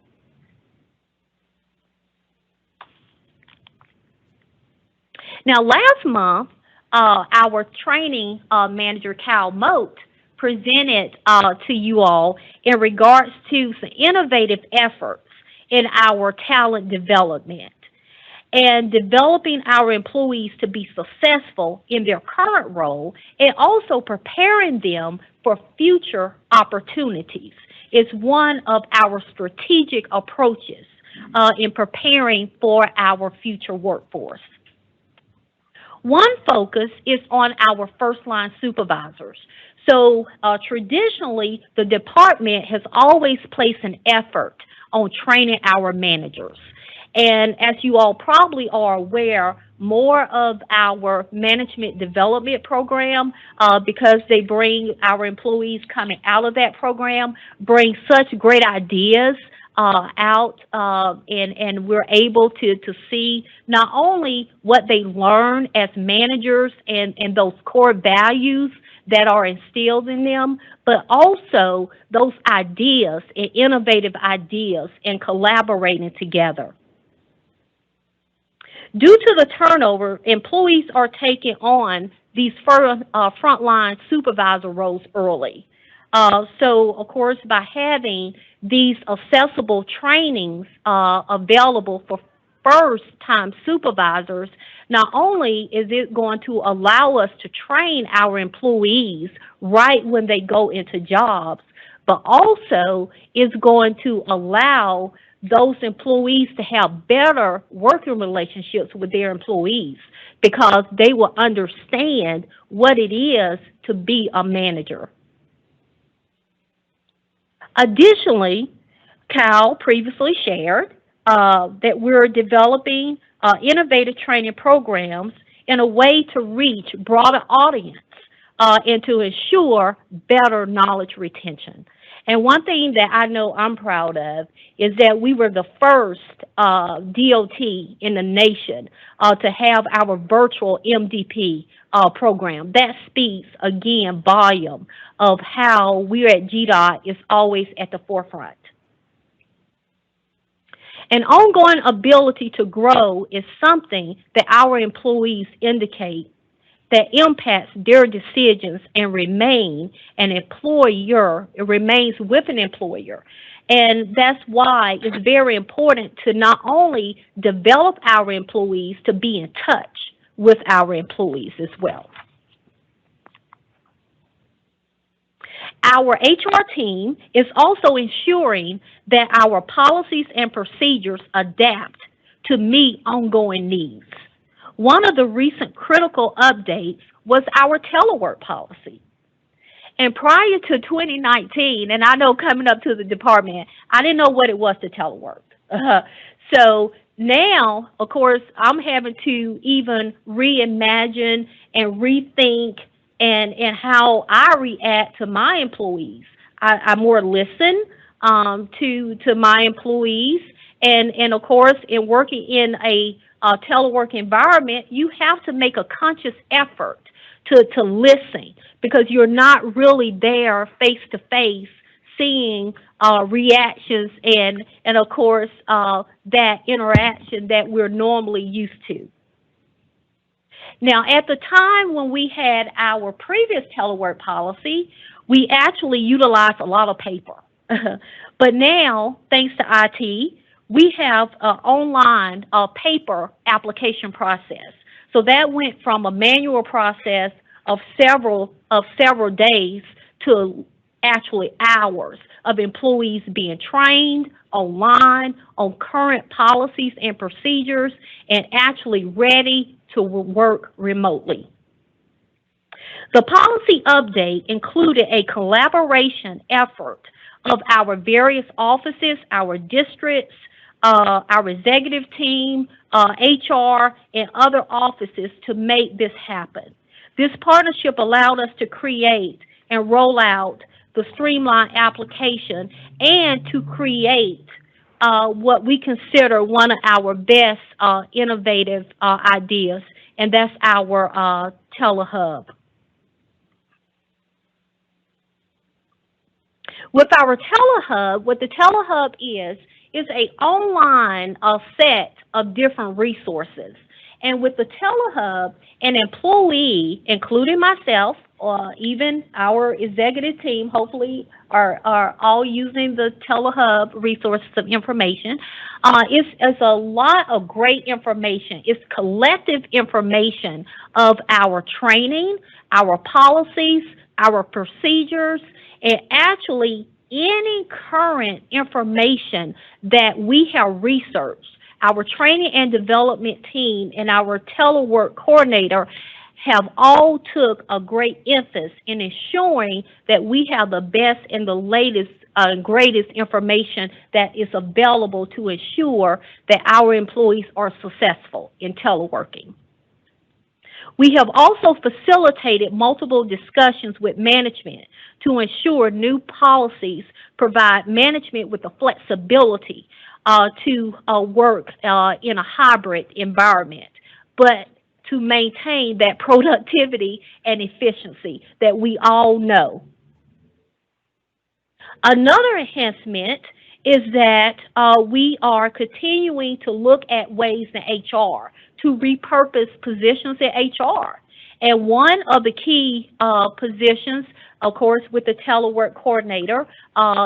Now, last month, our training manager, Kyle Moat, presented to you all in regards to some innovative efforts in our talent development. and developing our employees to be successful in their current role, and also preparing them for future opportunities is one of our strategic approaches in preparing for our future workforce. One focus is on our first-line supervisors. So traditionally, the department has always placed an effort on training our managers. And as you all probably are aware, more of our management development program, because they bring our employees coming out of that program, bring such great ideas out, and we're able to see not only what they learn as managers and those core values that are instilled in them, but also those ideas and innovative ideas and collaborating together. Due to the turnover, employees are taking on these frontline supervisor roles early. So, of course, by having these accessible trainings available for first-time supervisors, not only is it going to allow us to train our employees right when they go into jobs, but also is going to allow those employees to have better working relationships with their employees, because they will understand what it is to be a manager. Additionally, Cal previously shared that we're developing innovative training programs in a way to reach broader audience and to ensure better knowledge retention. And one thing that I know I'm proud of is that we were the first DOT in the nation to have our virtual MDP program. That speaks, again, volume of how we at Gdot is always at the forefront. An ongoing ability to grow is something that our employees indicate that impacts their decisions and remains with an employer. And that's why it's very important to not only develop our employees to be in touch with our employees as well. Our HR team is also ensuring that our policies and procedures adapt to meet ongoing needs. One of the recent critical updates was our Telework Policy. And prior to 2019, and I know coming up to the department, I didn't know what it was to telework. So now, of course, I'm having to even reimagine and rethink and how I react to my employees. I more listen to my employees, and of course, in working in a telework environment, you have to make a conscious effort to listen, because you're not really there face to face seeing reactions and of course that interaction that we're normally used to. Now, at the time when we had our previous telework policy, we actually utilized a lot of paper. But now, thanks to IT, we have an online paper application process. So that went from a manual process of several days to actually hours of employees being trained online on current policies and procedures and actually ready to work remotely. The policy update included a collaboration effort of our various offices, our districts, our executive team, HR, and other offices to make this happen. This partnership allowed us to create and roll out the streamlined application and to create what we consider one of our best innovative ideas, and that's our telehub. With our telehub, what the telehub is an online set of different resources. And with the telehub, an employee, including myself even our executive team, hopefully, are all using the TeleHub resources of information. It's a lot of great information. It's collective information of our training, our policies, our procedures, and actually any current information that we have researched. Our training and development team and our telework coordinator have all took a great emphasis in ensuring that we have the best and the latest greatest information that is available to ensure that our employees are successful in teleworking. We have also facilitated multiple discussions with management to ensure new policies provide management with the flexibility to work in a hybrid environment, but to maintain that productivity and efficiency that we all know. Another enhancement is that we are continuing to look at ways in HR to repurpose positions in HR. And one of the key positions, of course, with the telework coordinator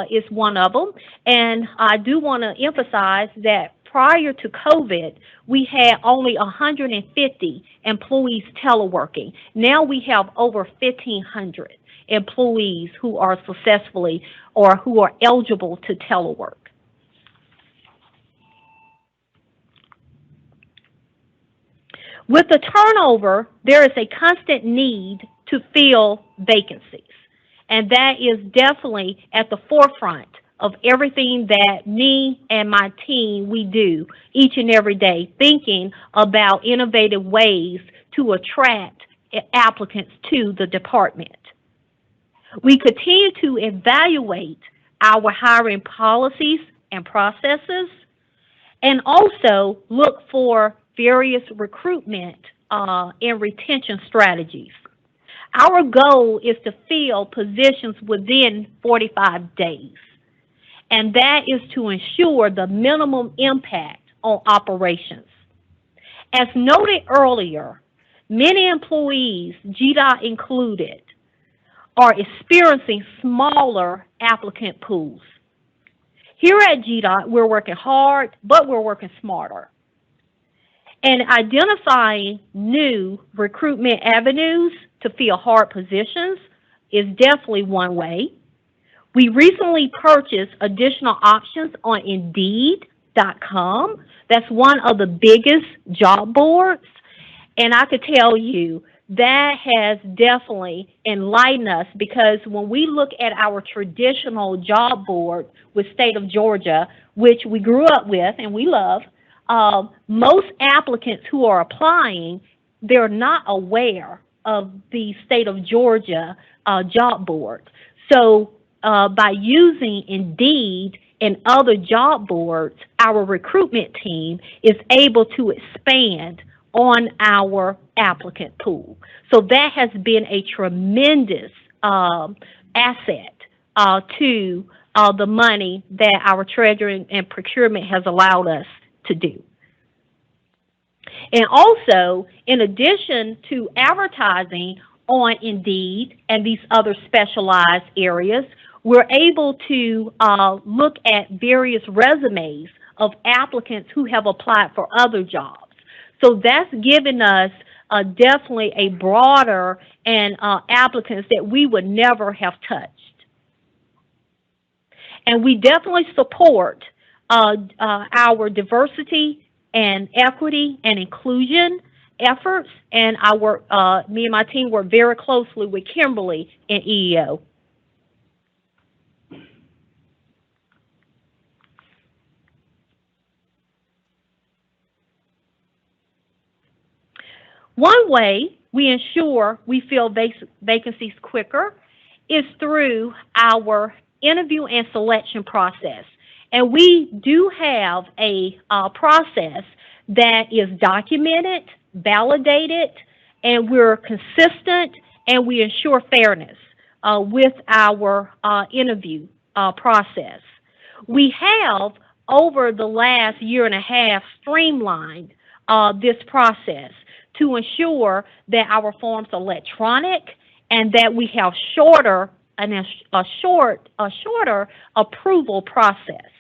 is one of them. And I do want to emphasize that prior to COVID, we had only 150 employees teleworking. Now we have over 1,500 employees who are successfully or who are eligible to telework. With the turnover, there is a constant need to fill vacancies, and that is definitely at the forefront of everything that me and my team, we do each and every day, thinking about innovative ways to attract applicants to the department. We continue to evaluate our hiring policies and processes, and also look for various recruitment and retention strategies. Our goal is to fill positions within 45 days, and that is to ensure the minimum impact on operations. As noted earlier, many employees, Gdot included, are experiencing smaller applicant pools. Here at Gdot, we're working hard, but we're working smarter. And identifying new recruitment avenues to fill hard positions is definitely one way. We recently purchased additional options on Indeed.com. That's one of the biggest job boards. And I could tell you that has definitely enlightened us, because when we look at our traditional job board with state of Georgia, which we grew up with and we love, most applicants who are applying, they're not aware of the state of Georgia job board. So by using Indeed and other job boards, our recruitment team is able to expand on our applicant pool. So that has been a tremendous asset to the money that our treasury and procurement has allowed us to do. And also, in addition to advertising on Indeed and these other specialized areas, we're able to look at various resumes of applicants who have applied for other jobs. So that's given us definitely a broader and applicants that we would never have touched. And we definitely support our diversity and equity and inclusion efforts, and me and my team work very closely with Kimberly and EEO. One way we ensure we fill vacancies quicker is through our interview and selection process. And we do have a process that is documented, validated, and we're consistent, and we ensure fairness with our interview process. We have, over the last year and a half, streamlined this process to ensure that our forms are electronic and that we have a shorter approval process.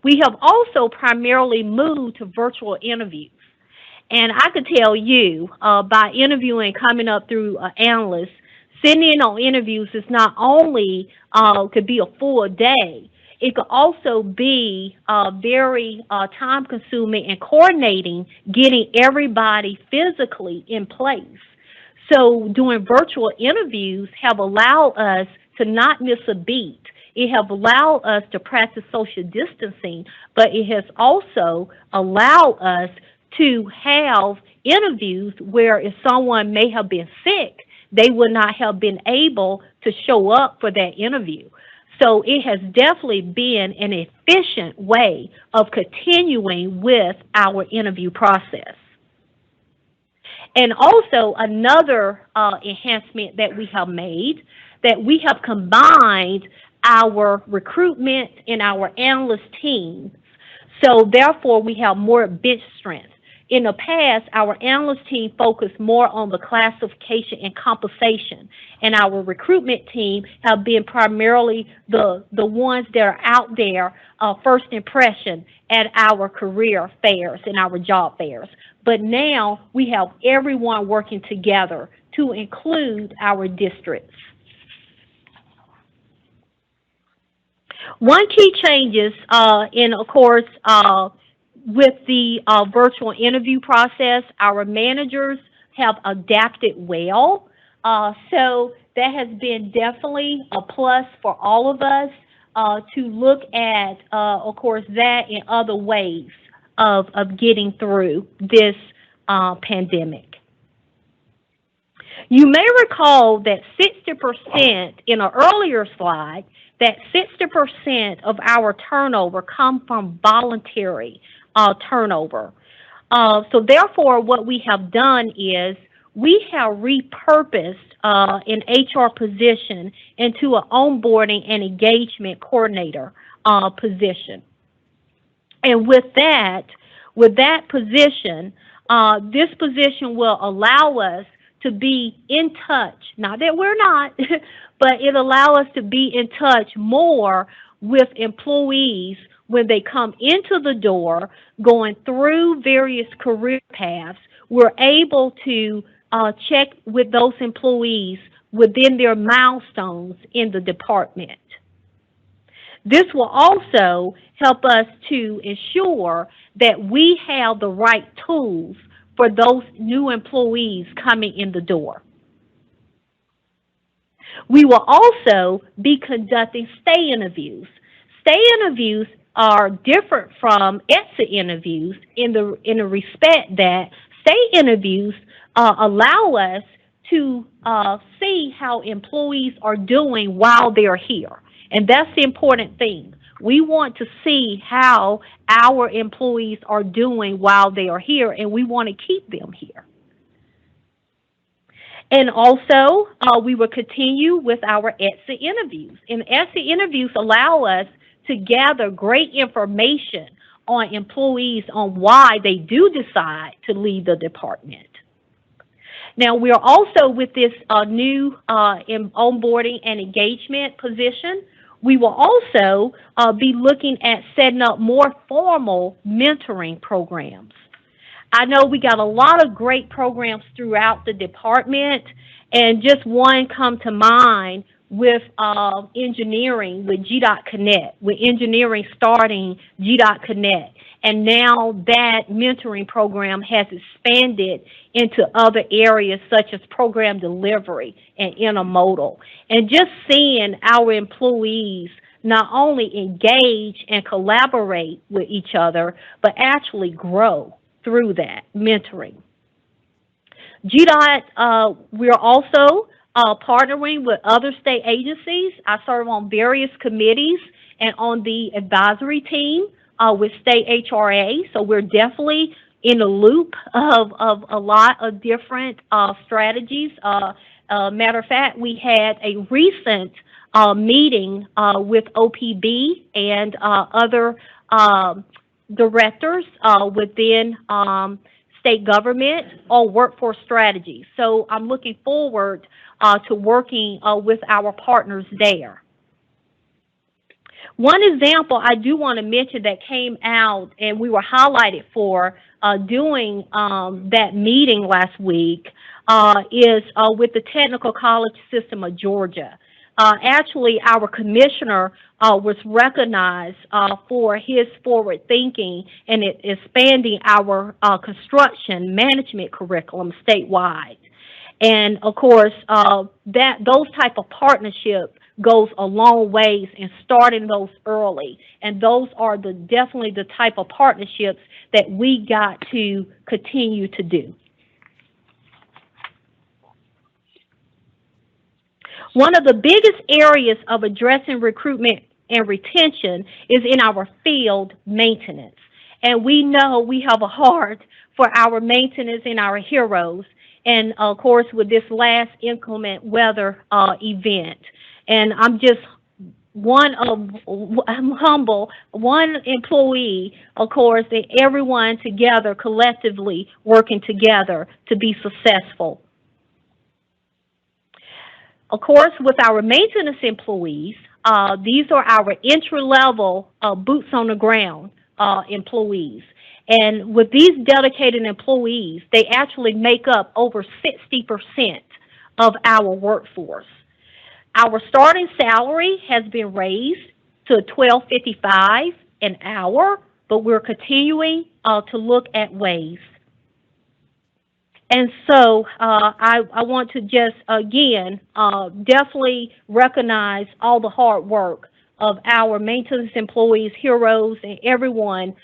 We have also primarily moved to virtual interviews. And I could tell you, by interviewing, coming up through analysts, sitting in on interviews is not only could be a full day, it could also be very time-consuming and coordinating, getting everybody physically in place. So doing virtual interviews have allowed us to not miss a beat. It have allowed us to practice social distancing, but it has also allowed us to have interviews where if someone may have been sick, they would not have been able to show up for that interview. So it has definitely been an efficient way of continuing with our interview process. And also another enhancement that we have made, that we have combined our recruitment and our analyst teams. So therefore we have more bench strength. In the past, our analyst team focused more on the classification and compensation, and our recruitment team have been primarily the ones that are out there, first impression at our career fairs and our job fairs. But now we have everyone working together to include our districts. One key changes, of course, with the virtual interview process, our managers have adapted well. So that has been definitely a plus for all of us to look at, of course, that and other ways of getting through this pandemic. You may recall that 60% in an earlier slide, that 60% of our turnover come from voluntary turnover. So therefore, what we have done is we have repurposed an HR position into an onboarding and engagement coordinator position. And with that position, this position will allow us to be in touch, not that we're not, but it allows us to be in touch more with employees when they come into the door, going through various career paths. We're able to check with those employees within their milestones in the department. This will also help us to ensure that we have the right tools for those new employees coming in the door. We will also be conducting stay interviews. Stay interviews are different from exit interviews in the respect that stay interviews allow us to see how employees are doing while they're here. And that's the important thing. We want to see how our employees are doing while they are here, and we want to keep them here. And also, we will continue with our exit interviews. And exit interviews allow us to gather great information on employees on why they do decide to leave the department. Now, we are also with this new onboarding and engagement position. We will also be looking at setting up more formal mentoring programs. I know we got a lot of great programs throughout the department, and just one come to mind with engineering, with Gdot Connect, with engineering starting Gdot Connect. And now that mentoring program has expanded into other areas such as program delivery and intermodal. And just seeing our employees not only engage and collaborate with each other, but actually grow through that mentoring. Gdot, we're also partnering with other state agencies. I serve on various committees and on the advisory team with state HRA, so we're definitely in the loop of a lot of different strategies. Matter of fact, we had a recent meeting with OPB and other directors within state government or workforce strategy. So I'm looking forward to working with our partners there. One example I do want to mention that came out and we were highlighted for doing that meeting last week is with the Technical College System of Georgia. Actually, our commissioner was recognized for his forward thinking and expanding our construction management curriculum statewide. And of course, those type of partnerships goes a long ways in starting those early. And those are definitely the type of partnerships that we got to continue to do. One of the biggest areas of addressing recruitment and retention is in our field maintenance. And we know we have a heart for our maintenance and our heroes. And of course, with this last inclement weather event. And I'm humble, one employee, of course, and everyone together, collectively working together to be successful. Of course, with our maintenance employees, these are our entry-level boots on the ground employees. And with these dedicated employees, they actually make up over 60% of our workforce. Our starting salary has been raised to $12.55 an hour, but we're continuing to look at ways. And so I want to just, again, definitely recognize all the hard work of our maintenance employees, heroes, and everyone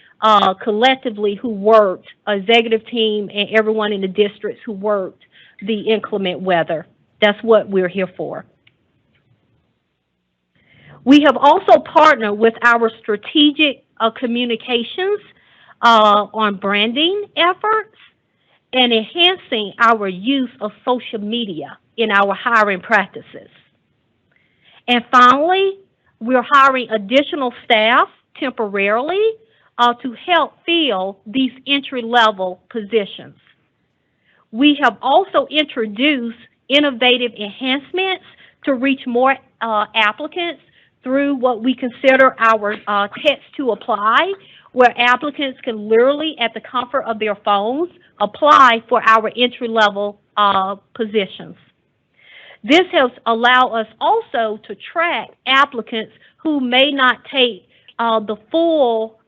collectively who worked, executive team, and everyone in the districts who worked the inclement weather. That's what we're here for. We have also partnered with our strategic communications on branding efforts and enhancing our use of social media in our hiring practices. And finally, we're hiring additional staff temporarily to help fill these entry-level positions. We have also introduced innovative enhancements to reach more applicants through what we consider our text to apply, where applicants can literally, at the comfort of their phones, apply for our entry-level positions. This has allowed us also to track applicants who may not take the full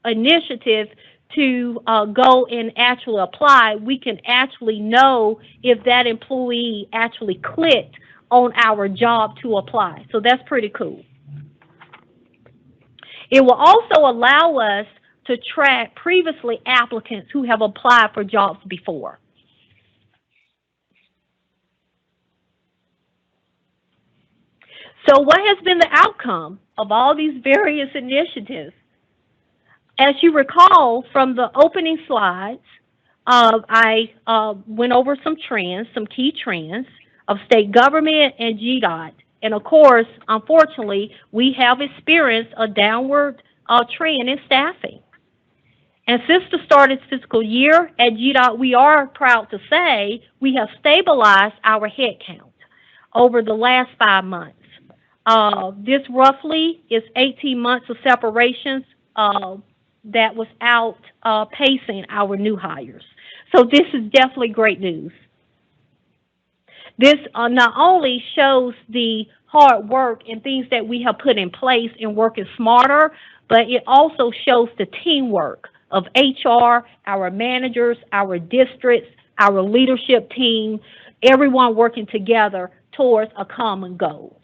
initiative to go and actually apply. We can actually know if that employee actually clicked on our job to apply. So that's pretty cool. It will also allow us to track previously applicants who have applied for jobs before. So what has been the outcome of all these various initiatives? As you recall from the opening slides, I went over some trends, some key trends of state government and Gdot. And of course, unfortunately, we have experienced a downward trend in staffing. And since the start of this fiscal year at Gdot, we are proud to say we have stabilized our headcount over the last 5 months. This roughly is 18 months of separations that was outpacing our new hires. So this is definitely great news. This not only shows the hard work and things that we have put in place in working smarter, but it also shows the teamwork of HR, our managers, our districts, our leadership team, everyone working together towards a common goal.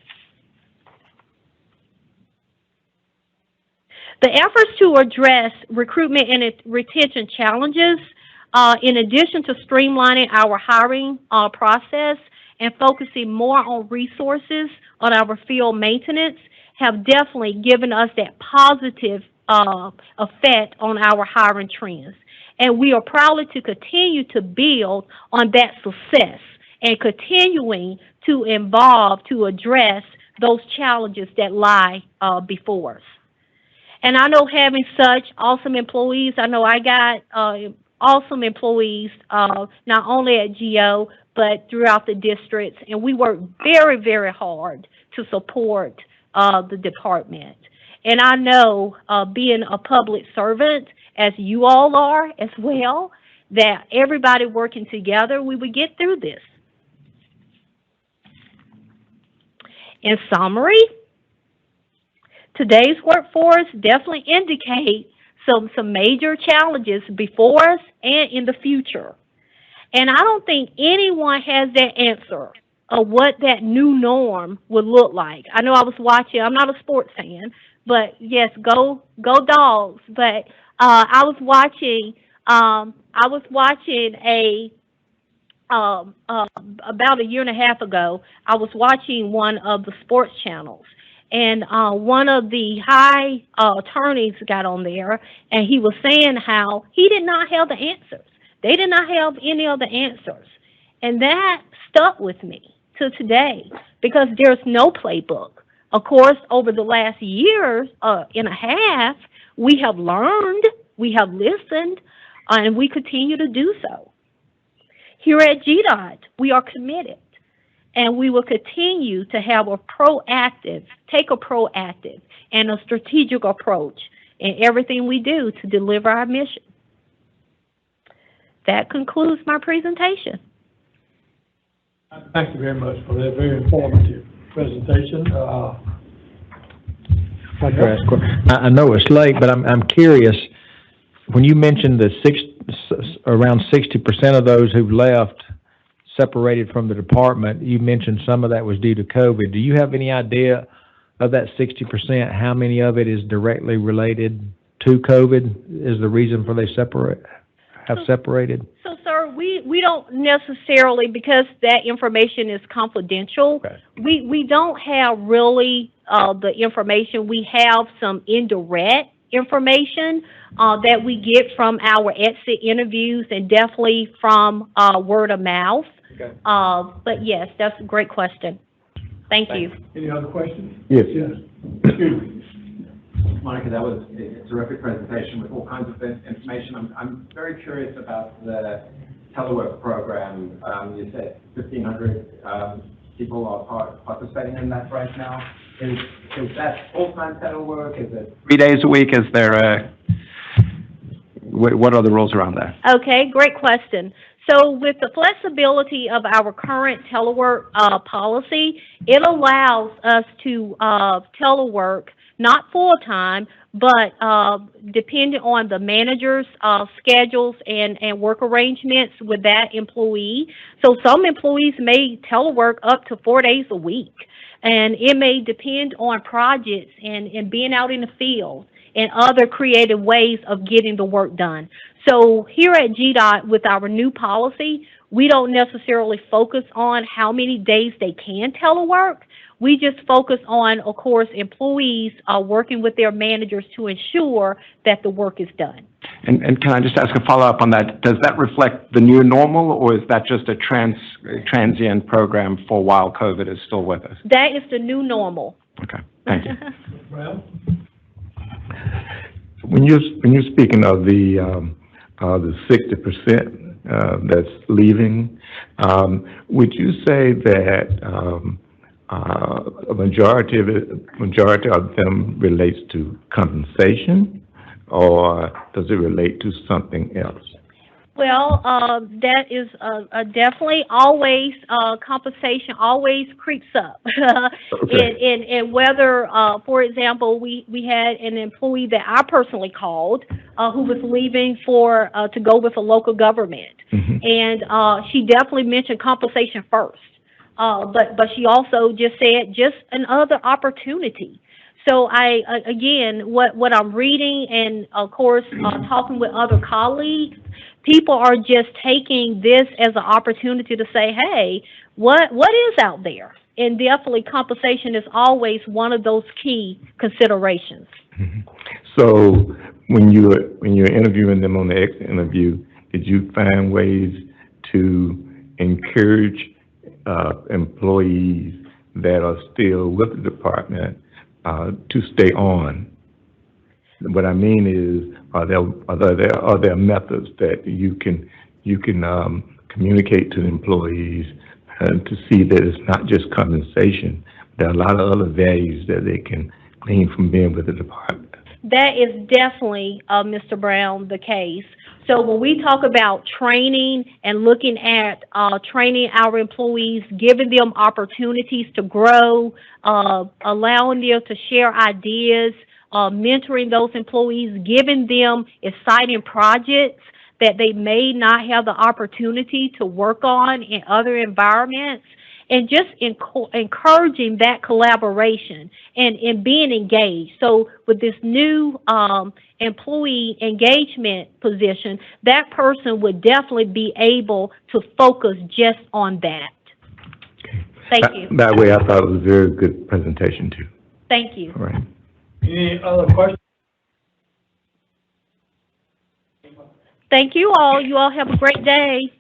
The efforts to address recruitment and retention challenges, in addition to streamlining our hiring process and focusing more on resources on our field maintenance, have definitely given us that positive effect on our hiring trends. And we are proud to continue to build on that success and continuing to evolve to address those challenges that lie before us. And I know having such awesome employees, I know I got awesome employees, not only at GO, but throughout the districts. And we work very, very hard to support the department. And I know, being a public servant, as you all are as well, that everybody working together, we would get through this. In summary, today's workforce definitely indicates some major challenges before us and in the future. And I don't think anyone has that answer of what that new norm would look like. I know I was watching, I'm not a sports fan, but yes, go Dogs. But I was watching about a year and a half ago, I was watching one of the sports channels, and one of the high attorneys got on there, and he was saying how he did not have the answers. They did not have any of the answers. And that stuck with me to today, because there's no playbook. Of course, over the last year and a half, we have learned, we have listened, and we continue to do so. Here at Gdot, we are committed, and we will continue to have take a proactive and a strategic approach in everything we do to deliver our mission. That concludes my presentation. Thank you very much for that very informative presentation. I know it's late, but I'm curious, when you mentioned around 60% of those who've left separated from the department, you mentioned some of that was due to COVID. Do you have any idea of that 60%, how many of it is directly related to COVID is the reason for they have separated? So, sir, we don't necessarily, because that information is confidential, Okay. we don't have really the information. We have some indirect information that we get from our exit interviews and definitely from word of mouth. Okay. But yes, that's a great question. Thank you. Any other questions? Yes. Yes. Excuse me. Monica, that was a terrific presentation with all kinds of information. I'm very curious about the Telework program. You said 1,500 people are participating in that right now. Is that full-time telework? Is it 3 days a week? Is there what are the rules around that? Okay, great question. So with the flexibility of our current telework policy, it allows us to telework not full-time, but depending on the manager's schedules and work arrangements with that employee. So some employees may telework up to 4 days a week, and it may depend on projects and being out in the field and other creative ways of getting the work done. So here at Gdot, with our new policy, we don't necessarily focus on how many days they can telework. We just focus on, of course, employees working with their managers to ensure that the work is done. And can I just ask a follow-up on that? Does that reflect the new normal, or is that just a transient program for while COVID is still with us? That is the new normal. Okay, thank you. Well, When you're speaking of the 60% that's leaving, would you say that a majority of them relates to compensation, or does it relate to something else? Well, that is definitely always, compensation always creeps up. Okay. And whether, for example, we had an employee that I personally called who was leaving to go with a local government. Mm-hmm. And she definitely mentioned compensation first. But she also just said just another opportunity. So again, what I'm reading and, of course, talking with other colleagues, people are just taking this as an opportunity to say, hey, what is out there? And definitely compensation is always one of those key considerations. Mm-hmm. So when you're interviewing them on the exit interview, did you find ways to encourage employees that are still with the department to stay on? What I mean is, are there methods that you can communicate to the employees to see that it's not just compensation? There are a lot of other values that they can glean from being with the department. That is definitely, Mr. Brown, the case. So when we talk about training and looking at training our employees, giving them opportunities to grow, allowing them to share ideas, mentoring those employees, giving them exciting projects that they may not have the opportunity to work on in other environments, and just encouraging that collaboration and being engaged. So with this new employee engagement position, that person would definitely be able to focus just on that. Thank you. That way, I thought it was a very good presentation, too. Thank you. All right. Any other questions? Thank you all. You all have a great day.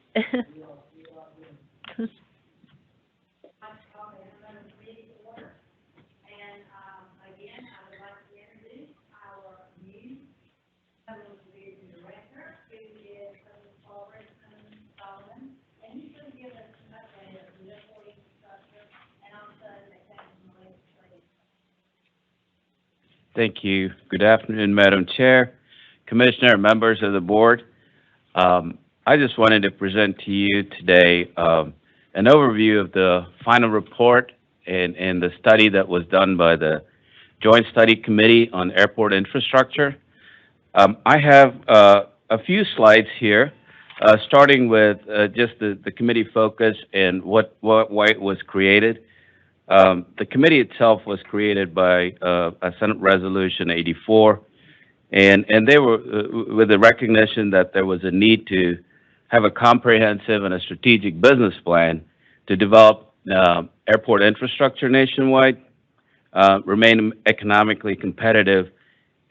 Thank you. Good afternoon, Madam Chair, Commissioner, members of the board. I just wanted to present to you today an overview of the final report and the study that was done by the Joint Study Committee on Airport Infrastructure. I have a few slides here, starting with just the committee focus and why it was created. The committee itself was created by a Senate Resolution 84, and they were with the recognition that there was a need to have a comprehensive and a strategic business plan to develop airport infrastructure nationwide, remain economically competitive,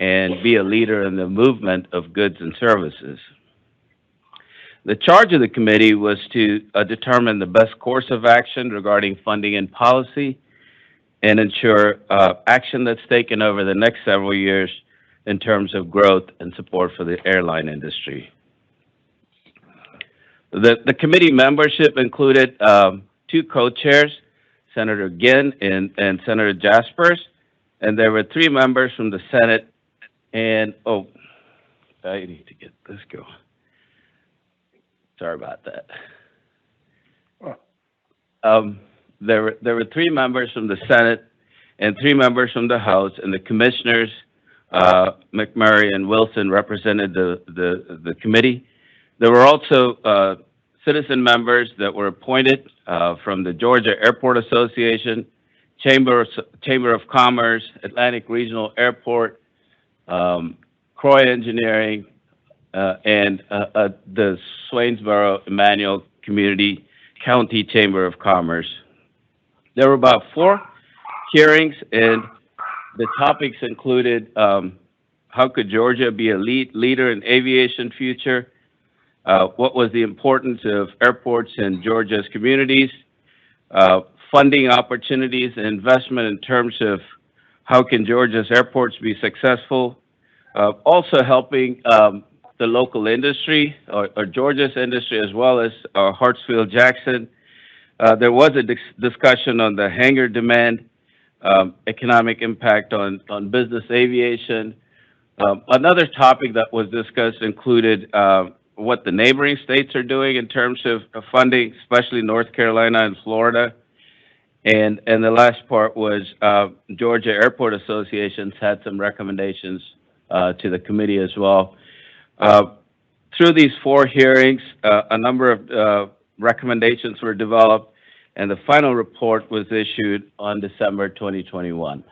and be a leader in the movement of goods and services. The charge of the committee was to determine the best course of action regarding funding and policy and ensure action that's taken over the next several years in terms of growth and support for the airline industry. The committee membership included two co-chairs, Senator Ginn and Senator Jaspers, and there were three members from the Senate. And, oh, I need to get this going. Sorry about that. There were three members from the Senate and three members from the House, and the commissioners, McMurray and Wilson, represented the committee. There were also citizen members that were appointed from the Georgia Airport Association, Chamber of Commerce, Atlantic Regional Airport, Croy Engineering, and the Swainsboro Emmanuel County Chamber of Commerce. There were about 4 hearings, and the topics included how could Georgia be a leader in aviation future, what was the importance of airports in Georgia's communities, funding opportunities and investment in terms of how can Georgia's airports be successful, also helping the local industry, or Georgia's industry, as well as Hartsfield-Jackson. There was a discussion on the hangar demand, economic impact on business aviation. Another topic that was discussed included what the neighboring states are doing in terms of funding, especially North Carolina and Florida. And the last part was Georgia Airport Associations had some recommendations to the committee as well. Through these 4 hearings, a number of recommendations were developed, and the final report was issued on December 2021.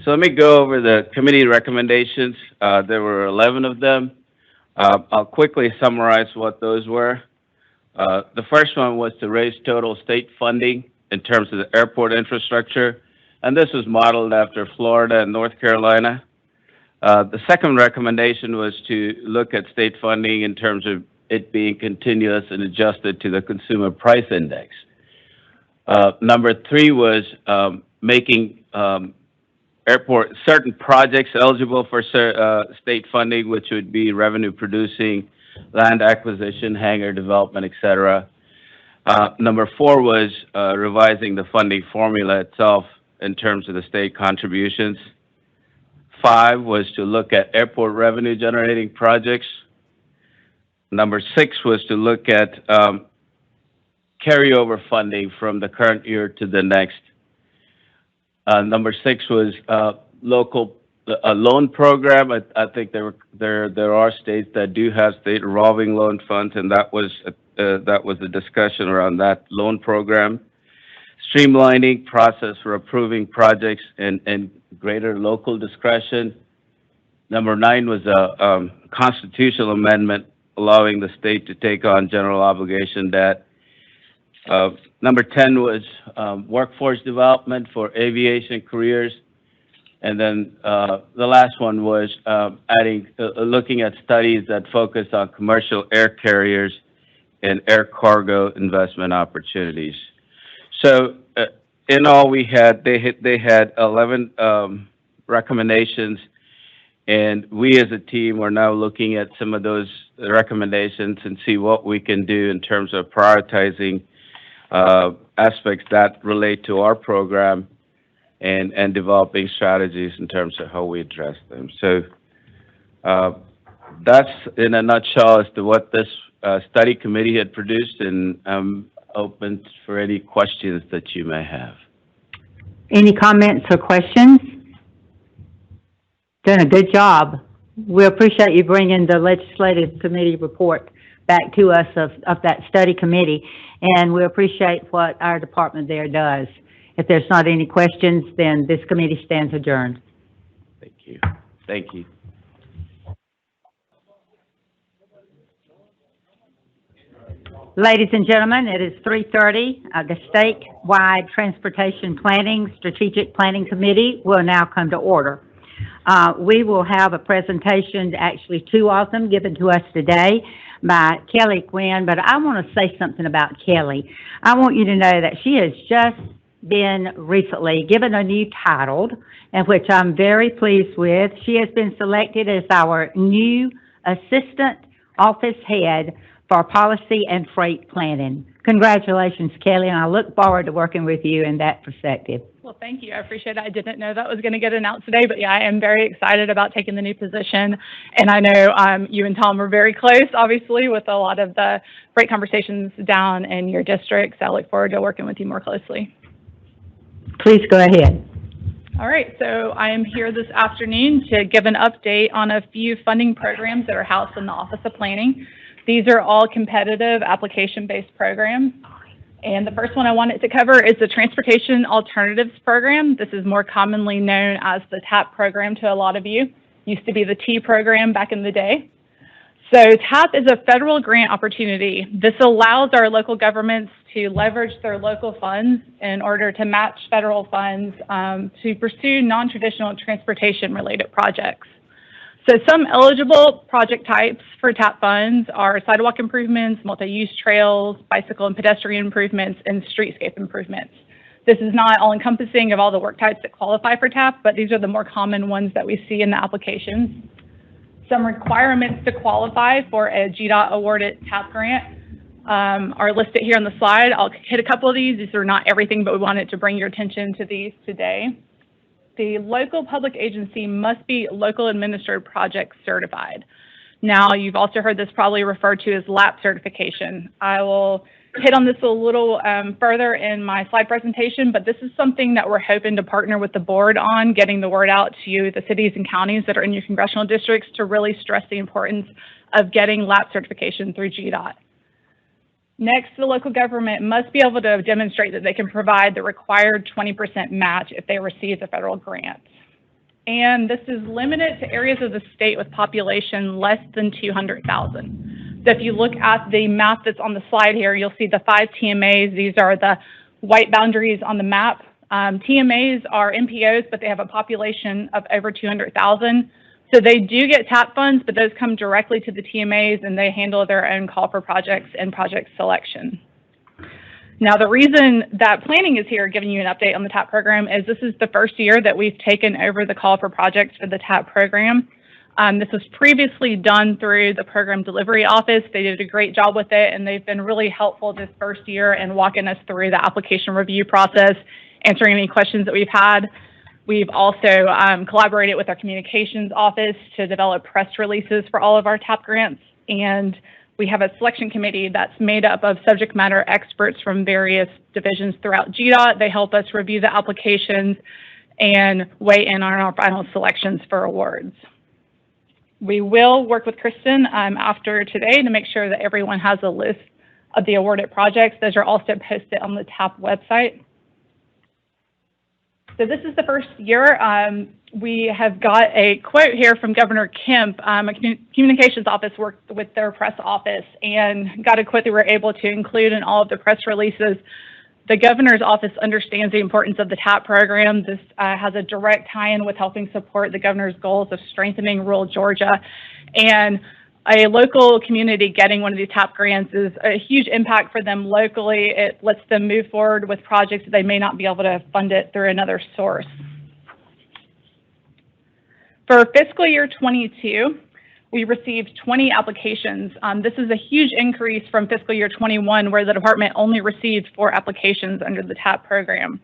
So let me go over the committee recommendations. There were 11 of them. I'll quickly summarize what those were. The first one was to raise total state funding in terms of the airport infrastructure, and this was modeled after Florida and North Carolina. The second recommendation was to look at state funding in terms of it being continuous and adjusted to the consumer price index. Number 3 was making airport, certain projects eligible for state funding, which would be revenue producing, land acquisition, hangar development, et cetera. Number 4 was revising the funding formula itself in terms of the state contributions. 5 was to look at airport revenue generating projects. Number 6 was to look at carryover funding from the current year to the next. Number 6 was local loan program. I think there are states that do have state revolving loan funds, and that was a discussion around that loan program. Streamlining process for approving projects and greater local discretion. Number 9 was a constitutional amendment allowing the state to take on general obligation debt. Number 10 was workforce development for aviation careers. And then the last one was looking at studies that focus on commercial air carriers and air cargo investment opportunities. So in all, they had 11 recommendations, and we as a team are now looking at some of those recommendations and see what we can do in terms of prioritizing aspects that relate to our program and developing strategies in terms of how we address them. So that's in a nutshell as to what this study committee had produced, and I'm open for any questions that you may have. Any comments or questions? Done a good job. We appreciate you bringing the legislative committee report back to us of that study committee, and we appreciate what our department there does. If there's not any questions, then this committee stands adjourned. Thank you. Thank you. Ladies and gentlemen, it is 3:30. The Statewide Transportation Planning Strategic Planning Committee will now come to order. We will have a presentation, actually 2 of them, given to us today by Kelly Quinn, but I want to say something about Kelly. I want you to know that she has just been recently given a new title, and which I'm very pleased with. She has been selected as our new Assistant Office Head for Policy and Freight Planning. Congratulations, Kelly, and I look forward to working with you in that perspective. Well, thank you. I appreciate it. I didn't know that was going to get announced today, but yeah, I am very excited about taking the new position. And I know you and Tom are very close, obviously, with a lot of the freight conversations down in your district. So I look forward to working with you more closely. Please go ahead. All right, so I am here this afternoon to give an update on a few funding programs that are housed in the Office of Planning. These are all competitive application-based programs. And the first one I wanted to cover is the Transportation Alternatives Program. This is more commonly known as the TAP program to a lot of you. Used to be the T program back in the day. So TAP is a federal grant opportunity. This allows our local governments to leverage their local funds in order to match federal funds to pursue non-traditional transportation-related projects. So some eligible project types for TAP funds are sidewalk improvements, multi-use trails, bicycle and pedestrian improvements, and streetscape improvements. This is not all-encompassing of all the work types that qualify for TAP, but these are the more common ones that we see in the applications. Some requirements to qualify for a Gdot awarded TAP grant are listed here on the slide. I'll hit a couple of these. These are not everything, but we wanted to bring your attention to these today. The local public agency must be local administered project certified. Now, you've also heard this probably referred to as LAP certification. I will hit on this a little further in my slide presentation, but this is something that we're hoping to partner with the board on, getting the word out to you, the cities and counties that are in your congressional districts, to really stress the importance of getting LAP certification through Gdot. Next, the local government must be able to demonstrate that they can provide the required 20% match if they receive the federal grant. And this is limited to areas of the state with population less than 200,000. So if you look at the map that's on the slide here, you'll see the 5 TMAs. These are the white boundaries on the map. TMAs are MPOs, but they have a population of over 200,000. So they do get TAP funds, but those come directly to the TMAs, and they handle their own call for projects and project selection. Now, the reason that planning is here giving you an update on the TAP program is this is the first year that we've taken over the call for projects for the TAP program. This was previously done through the program delivery office. They did a great job with it, and they've been really helpful this first year in walking us through the application review process, answering any questions that we've had. We've also collaborated with our communications office to develop press releases for all of our TAP grants, and we have a selection committee that's made up of subject matter experts from various divisions throughout Gdot. They help us review the applications and weigh in on our final selections for awards. We will work with Kristen after today to make sure that everyone has a list of the awarded projects. Those are also posted on the TAP website. So this is the first year. We have got a quote here from Governor Kemp. A communications office worked with their press office and got a quote that we're able to include in all of the press releases. The governor's office understands the importance of the TAP program. This has a direct tie-in with helping support the governor's goals of strengthening rural Georgia. And a local community getting one of these TAP grants is a huge impact for them locally. It lets them move forward with projects that they may not be able to fund it through another source. For fiscal year 22, we received 20 applications. This is a huge increase from fiscal year 21, where the department only received 4 applications under the TAP program.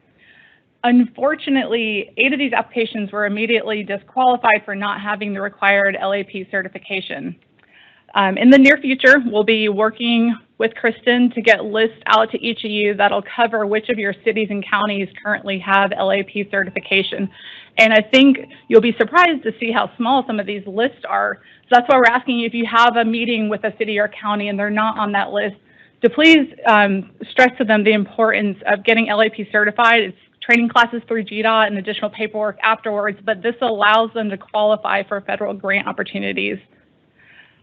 Unfortunately, 8 of these applications were immediately disqualified for not having the required LAP certification. In the near future, we'll be working with Kristen to get lists out to each of you that'll cover which of your cities and counties currently have LAP certification. And I think you'll be surprised to see how small some of these lists are. So that's why we're asking you, if you have a meeting with a city or county and they're not on that list, to please stress to them the importance of getting LAP certified. It's training classes through Gdot and additional paperwork afterwards, but this allows them to qualify for federal grant opportunities.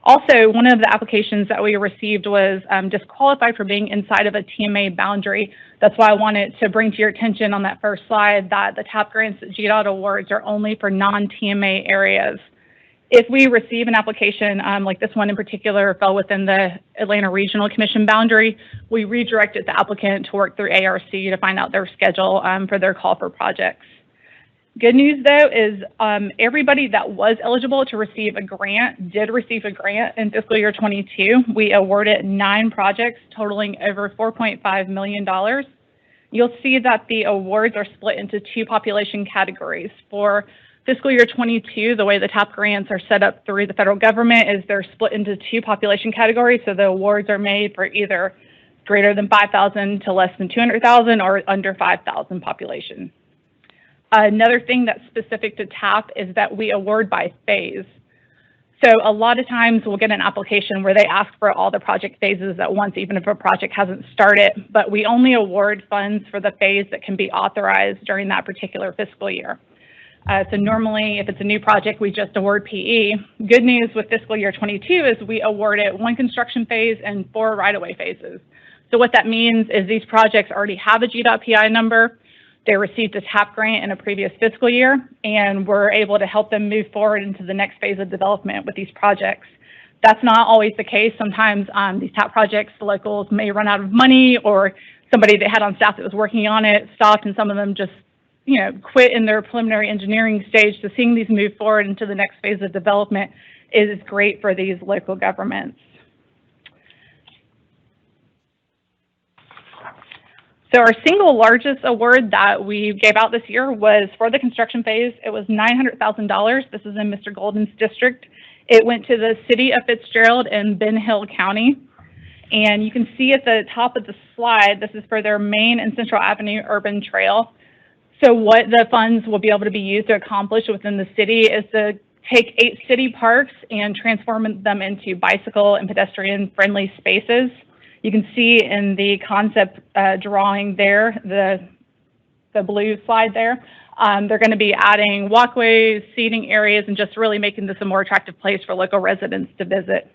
Also, one of the applications that we received was disqualified for being inside of a TMA boundary. That's why I wanted to bring to your attention on that first slide that the TAP grants at Gdot awards are only for non-TMA areas. If we receive an application, like this one in particular fell within the Atlanta Regional Commission boundary, we redirected the applicant to work through ARC to find out their schedule for their call for projects. Good news, though, is everybody that was eligible to receive a grant did receive a grant in fiscal year 22. We awarded 9 projects totaling over $4.5 million. You'll see that the awards are split into 2 population categories. For fiscal year 22, the way the TAP grants are set up through the federal government is they're split into 2 population categories. So the awards are made for either greater than 5,000 to less than 200,000 or under 5,000 population. Another thing that's specific to TAP is that we award by phase. So a lot of times we'll get an application where they ask for all the project phases at once, even if a project hasn't started, but we only award funds for the phase that can be authorized during that particular fiscal year. So normally, if it's a new project, we just award PE. Good news with fiscal year 22 is we awarded 1 construction phase and 4 right-of-way phases. So what that means is these projects already have a Gdot PI number. They received a TAP grant in a previous fiscal year, and we're able to help them move forward into the next phase of development with these projects. That's not always the case. Sometimes these TAP projects, the locals may run out of money, or somebody they had on staff that was working on it stopped, and some of them just quit in their preliminary engineering stage. So seeing these move forward into the next phase of development is great for these local governments. So our single largest award that we gave out this year was for the construction phase. It was $900,000. This is in Mr. Golden's district. It went to the city of Fitzgerald and Ben Hill County. And you can see at the top of the slide, this is for their Main and Central Avenue Urban Trail. So what the funds will be able to be used to accomplish within the city is to take 8 city parks and transform them into bicycle and pedestrian friendly spaces. You can see in the concept drawing there, the blue slide there, they're going to be adding walkways, seating areas, and just really making this a more attractive place for local residents to visit.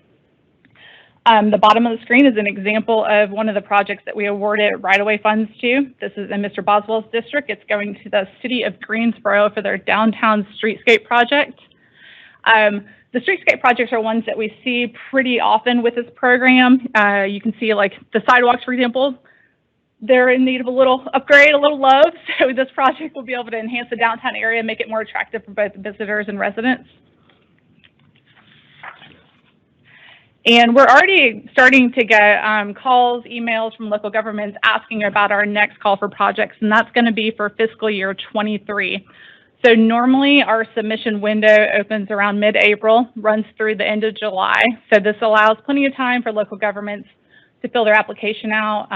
The bottom of the screen is an example of one of the projects that we awarded right-of-way funds to. This is in Mr. Boswell's district. It's going to the city of Greensboro for their downtown streetscape project. The streetscape projects are ones that we see pretty often with this program. You can see like the sidewalks, for example. they're in need of a little upgrade, a little love. So this project will be able to enhance the downtown area and make it more attractive for both visitors and residents. And we're already starting to get calls, emails from local governments asking about our next call for projects, and that's going to be for fiscal year 23. So normally our submission window opens around mid-April, runs through the end of July. So this allows plenty of time for local governments to fill their application out,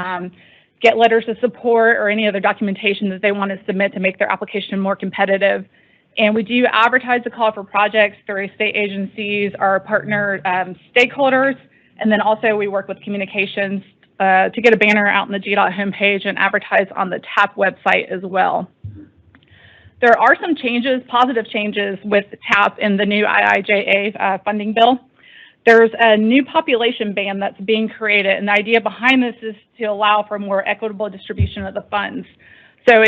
get letters of support or any other documentation that they want to submit to make their application more competitive. And we do advertise the call for projects through state agencies, our partner stakeholders, and then also we work with communications to get a banner out on the Gdot homepage and advertise on the TAP website as well. There are some changes, positive changes with TAP in the new IIJA funding bill. There's a new population band that's being created, and the idea behind this is to allow for more equitable distribution of the funds. So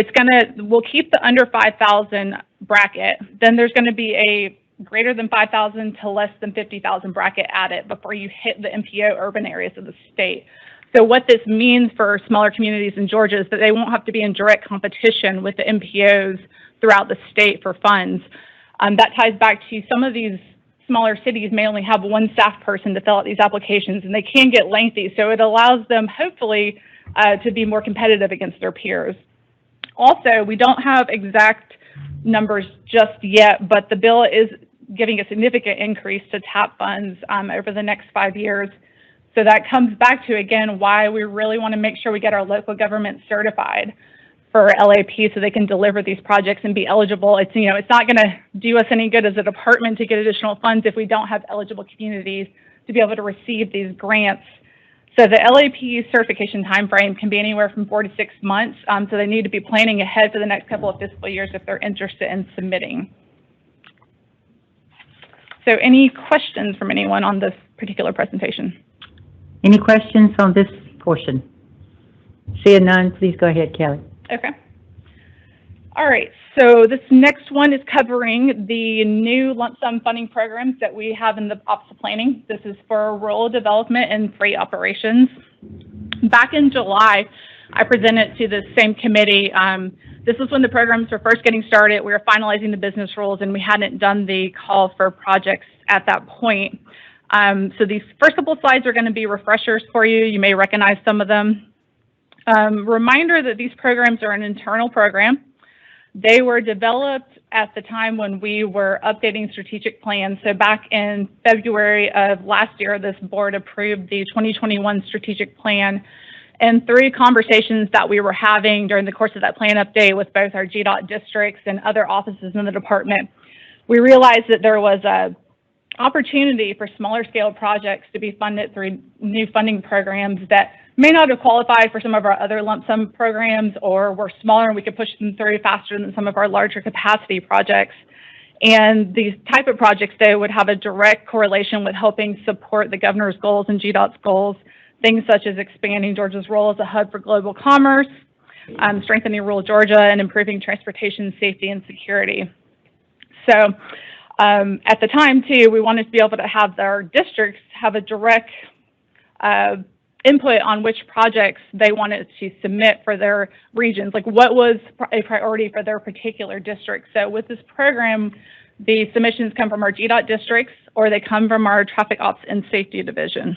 we'll keep the under 5,000 bracket. Then there's going to be a greater than 5,000 to less than 50,000 bracket added before you hit the MPO urban areas of the state. So what this means for smaller communities in Georgia is that they won't have to be in direct competition with the MPOs throughout the state for funds. That ties back to some of these smaller cities may only have one staff person to fill out these applications, and they can get lengthy. So it allows them, hopefully, to be more competitive against their peers. Also, we don't have exact numbers just yet, but the bill is giving a significant increase to TAP funds over the next 5 years. So that comes back to, again, why we really want to make sure we get our local government certified for LAP so they can deliver these projects and be eligible. It's not going to do us any good as a department to get additional funds if we don't have eligible communities to be able to receive these grants. So the LAP certification timeframe can be anywhere from 4 to 6 months. So they need to be planning ahead for the next couple of fiscal years if they're interested in submitting. So any questions from anyone on this particular presentation? Any questions on this portion? Seeing none, please go ahead, Kelly. Okay. All right, so this next one is covering the new lump sum funding programs that we have in the Office of Planning. This is for rural development and freight operations. Back in July, I presented to the same committee. This was when the programs were first getting started. We were finalizing the business rules, and we hadn't done the call for projects at that point. So these first couple of slides are going to be refreshers for you. You may recognize some of them. Reminder that these programs are an internal program. They were developed at the time when we were updating strategic plans. So back in February of last year, this board approved the 2021 strategic plan. And through conversations that we were having during the course of that plan update with both our Gdot districts and other offices in the department, we realized that there was a opportunity for smaller scale projects to be funded through new funding programs that may not have qualified for some of our other lump sum programs or were smaller and we could push them through faster than some of our larger capacity projects. And these type of projects, though, would have a direct correlation with helping support the governor's goals and Gdot's goals, things such as expanding Georgia's role as a hub for global commerce, strengthening rural Georgia, and improving transportation safety and security. So at the time, too, we wanted to be able to have our districts have a direct input on which projects they wanted to submit for their regions, like what was a priority for their particular district. So with this program, the submissions come from our Gdot districts or they come from our Traffic Ops and Safety Division.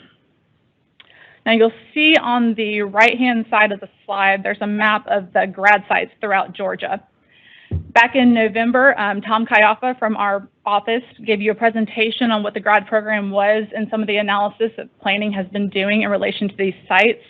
Now you'll see on the right-hand side of the slide, there's a map of the grad sites throughout Georgia. Back in November, Tom Kayafa from our office gave you a presentation on what the grad program was and some of the analysis that planning has been doing in relation to these sites.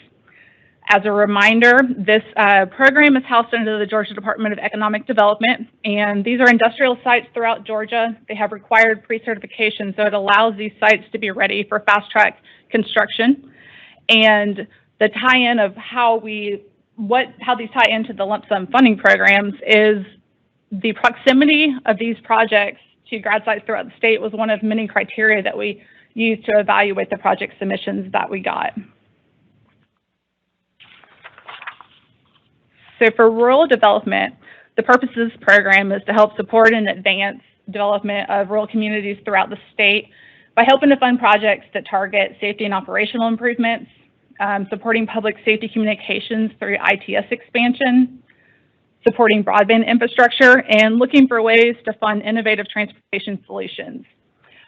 As a reminder, this program is housed under the Georgia Department of Economic Development, and these are industrial sites throughout Georgia. They have required pre-certification, so it allows these sites to be ready for fast-track construction. And the tie-in of how these tie into the lump sum funding programs is the proximity of these projects to grad sites throughout the state was one of many criteria that we used to evaluate the project submissions that we got. So for rural development, the purpose of this program is to help support and advance development of rural communities throughout the state by helping to fund projects that target safety and operational improvements, supporting public safety communications through ITS expansion, supporting broadband infrastructure, and looking for ways to fund innovative transportation solutions.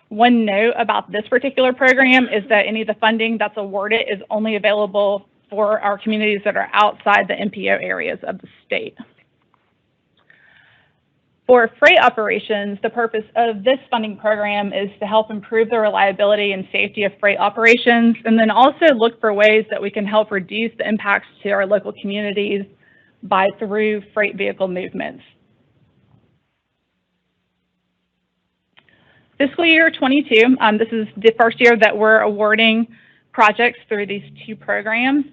One note about this particular program is that any of the funding that's awarded is only available for our communities that are outside the MPO areas of the state. For freight operations, the purpose of this funding program is to help improve the reliability and safety of freight operations, and then also look for ways that we can help reduce the impacts to our local communities through freight vehicle movements. Fiscal year 22, this is the first year that we're awarding projects through these two programs,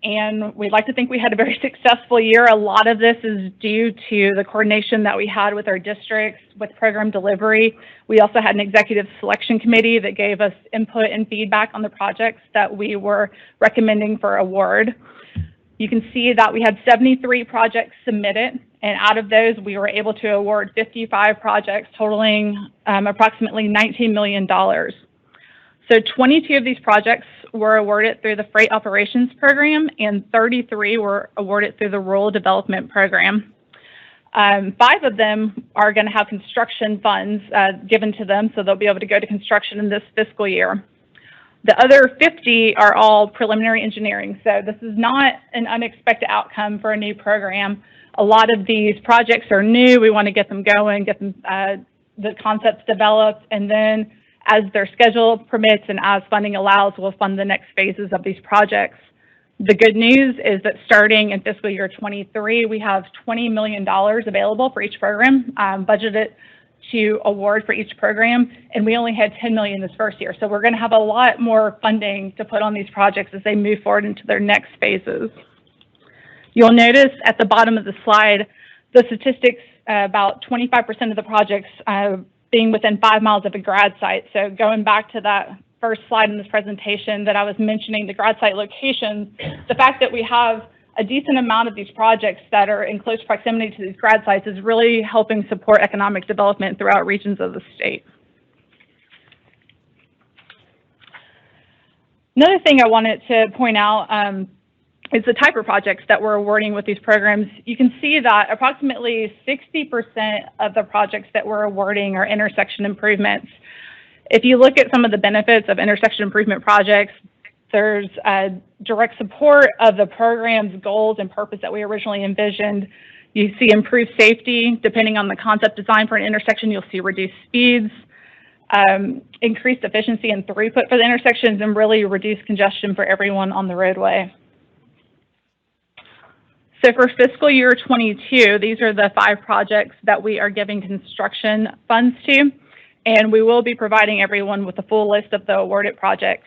and we'd like to think we had a very successful year. A lot of this is due to the coordination that we had with our districts, with program delivery. We also had an executive selection committee that gave us input and feedback on the projects that we were recommending for award. You can see that we had 73 projects submitted, and out of those, we were able to award 55 projects totaling approximately $19 million. So 22 of these projects were awarded through the Freight Operations Program, and 33 were awarded through the Rural Development Program. 5 of them are going to have construction funds given to them, so they'll be able to go to construction in this fiscal year. The other 50 are all preliminary engineering, so this is not an unexpected outcome for a new program. A lot of these projects are new. We want to get them going, get them, the concepts developed, and then as their schedule permits and as funding allows, we'll fund the next phases of these projects. The good news is that starting in fiscal year 23, we have $20 million available for each program, budgeted to award for each program, and we only had $10 million this first year. So we're going to have a lot more funding to put on these projects as they move forward into their next phases. You'll notice at the bottom of the slide, the statistics, about 25% of the projects being within 5 miles of a grad site. So going back to that first slide in this presentation that I was mentioning, the grad site locations, the fact that we have a decent amount of these projects that are in close proximity to these grad sites is really helping support economic development throughout regions of the state. Another thing I wanted to point out is the type of projects that we're awarding with these programs. You can see that approximately 60% of the projects that we're awarding are intersection improvements. If you look at some of the benefits of intersection improvement projects, there's direct support of the program's goals and purpose that we originally envisioned. You see improved safety. Depending on the concept design for an intersection, you'll see reduced speeds, increased efficiency and throughput for the intersections, and really reduced congestion for everyone on the roadway. So for fiscal year 22, these are the 5 projects that we are giving construction funds to, and we will be providing everyone with a full list of the awarded projects.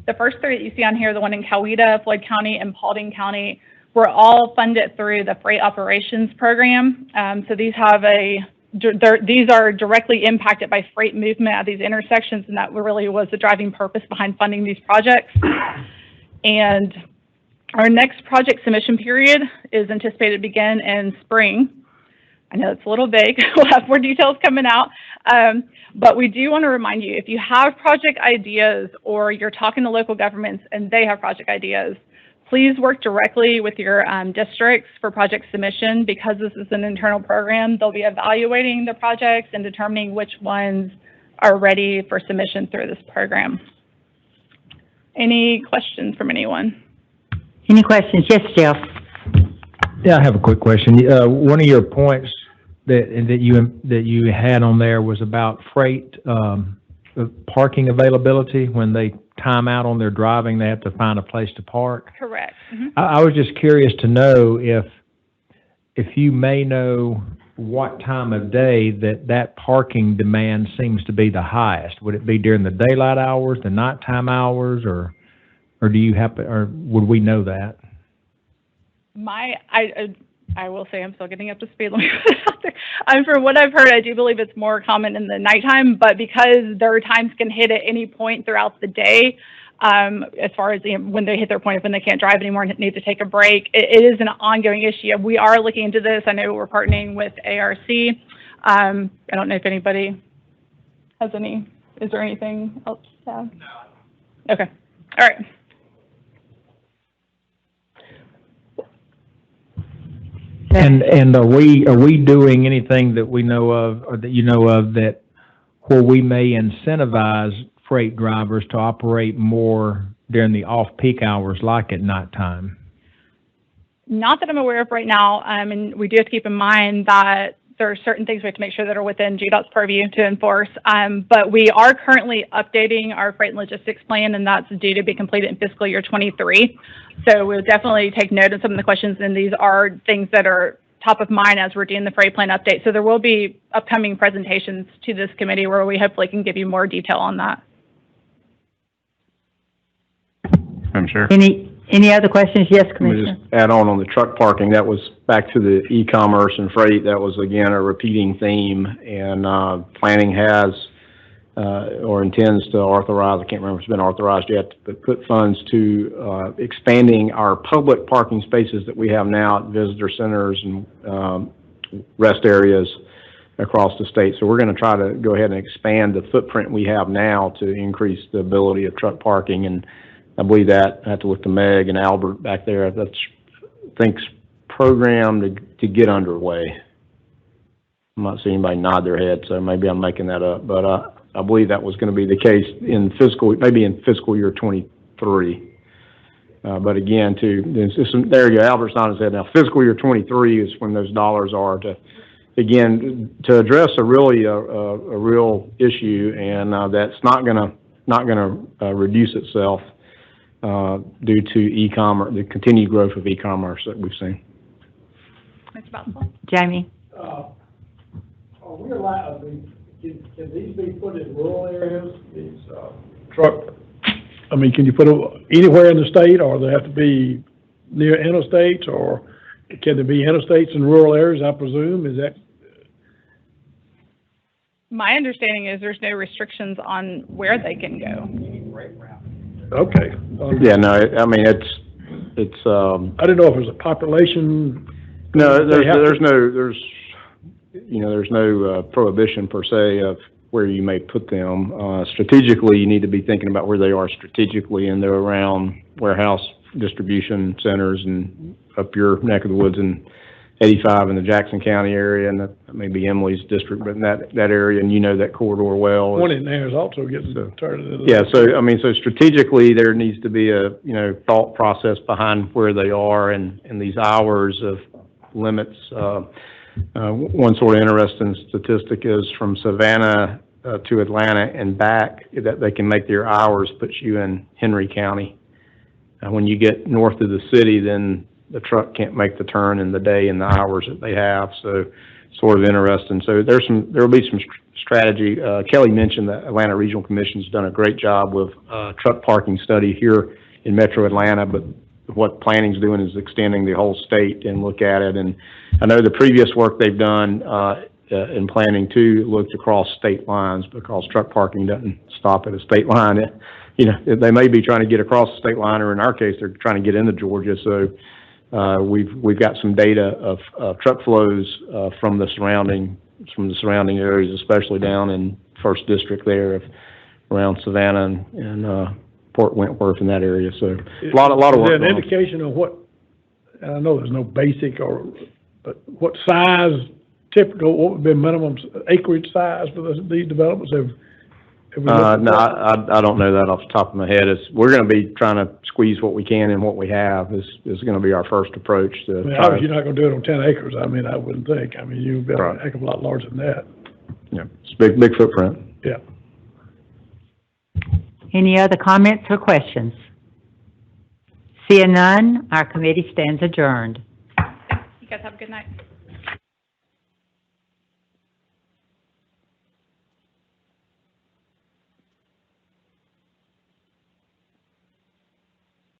The first 3 that you see on here, the one in Coweta, Floyd County, and Paulding County, were all funded through the Freight Operations Program. So these are directly impacted by freight movement at these intersections, and that really was the driving purpose behind funding these projects. And our next project submission period is anticipated to begin in spring. I know it's a little vague. We'll have more details coming out. But we do want to remind you, if you have project ideas or you're talking to local governments and they have project ideas, please work directly with your districts for project submission. Because this is an internal program, they'll be evaluating the projects and determining which ones are ready for submission through this program. Any questions from anyone? Any questions? Yes, Jeff. Yeah, I have a quick question. One of your points that you had on there was about freight parking availability. When they time out on their driving, they have to find a place to park. Correct. Mm-hmm. I was just curious to know if you may know what time of day that parking demand seems to be the highest. Would it be during the daylight hours, the nighttime hours, or do you happen, or would we know that? I will say I'm still getting up to speed. Let me put it out there. From what I've heard, I do believe it's more common in the nighttime, but because their times can hit at any point throughout the day, as far as when they hit their point of when they can't drive anymore and need to take a break, it is an ongoing issue. We are looking into this. I know we're partnering with ARC. I don't know if anybody has any. Is there anything else to add? No. Okay. All right. And are we doing anything that we know of, or that you know of, that where we may incentivize freight drivers to operate more during the off-peak hours, like at nighttime? Not that I'm aware of right now, and we do have to keep in mind that there are certain things we have to make sure that are within Gdot's purview to enforce, but we are currently updating our freight and logistics plan, and that's due to be completed in fiscal year 23. So we'll definitely take note of some of the questions, and these are things that are top of mind as we're doing the freight plan update. So there will be upcoming presentations to this committee where we hopefully can give you more detail on that. I'm sure. Any other questions? Yes, Let me Commissioner. just add on the truck parking. That was back to the e-commerce and freight. That was, again, a repeating theme, and planning has or intends to authorize, I can't remember if it's been authorized yet, but put funds to expanding our public parking spaces that we have now at visitor centers and rest areas across the state. So we're going to try to go ahead and expand the footprint we have now to increase the ability of truck parking, and I believe that, I have to look to Meg and Albert back there, that's, I think, programmed to get underway. I'm not seeing anybody nod their head, so maybe I'm making that up, but I believe that was going to be the case in maybe in fiscal year 23. But again, there you go, Albert's nodding his head now. Fiscal year 23 is when those dollars are to address a real issue, and that's not going to reduce itself due to e-commerce, the continued growth of e-commerce that we've seen. Mr. Boutwell? Jamie? Are we allowed, can these be put in rural areas, these truck, can you put them anywhere in the state, or they have to be near interstates, or can there be interstates in rural areas, I presume? Is that? My understanding is there's no restrictions on where they can go. Okay. Yeah, no, it's. I didn't know if it was a population. No, there's no prohibition per se of where you may put them. Strategically, you need to be thinking about where they are strategically, and they're around warehouse distribution centers and up your neck of the woods in 85 in the Jackson County area, and that may be Emily's district, but in that area, and you know that corridor well. One in there is also getting turned into. Yeah, so strategically, there needs to be a, thought process behind where they are and these hours of limits. One sort of interesting statistic is from Savannah to Atlanta and back, that they can make their hours put you in Henry County. When you get north of the city, then the truck can't make the turn in the day and the hours that they have, so sort of interesting. So there will be some strategy. Kelly mentioned that Atlanta Regional Commission's done a great job with truck parking study here in Metro Atlanta, but what planning's doing is extending the whole state and look at it. And I know the previous work they've done in planning too looked across state lines, because truck parking doesn't stop at a state line. They may be trying to get across the state line, or in our case, they're trying to get into Georgia. So we've got some data of truck flows from the surrounding areas, especially down in First District there, around Savannah and Port Wentworth in that area. So a lot of work. Is there an indication of what? And I know there's no basic, but what size typical? What would be minimum acreage size for these developments? No, I don't know that off the top of my head. We're going to be trying to squeeze what we can in what we have. Is going to be our first approach to. Obviously you're not going to do it on 10 acres. I wouldn't think. You've got a heck of a lot larger than that. Yeah, it's big footprint. Yeah. Any other comments or questions? Seeing none, our committee stands adjourned. You guys have a good night.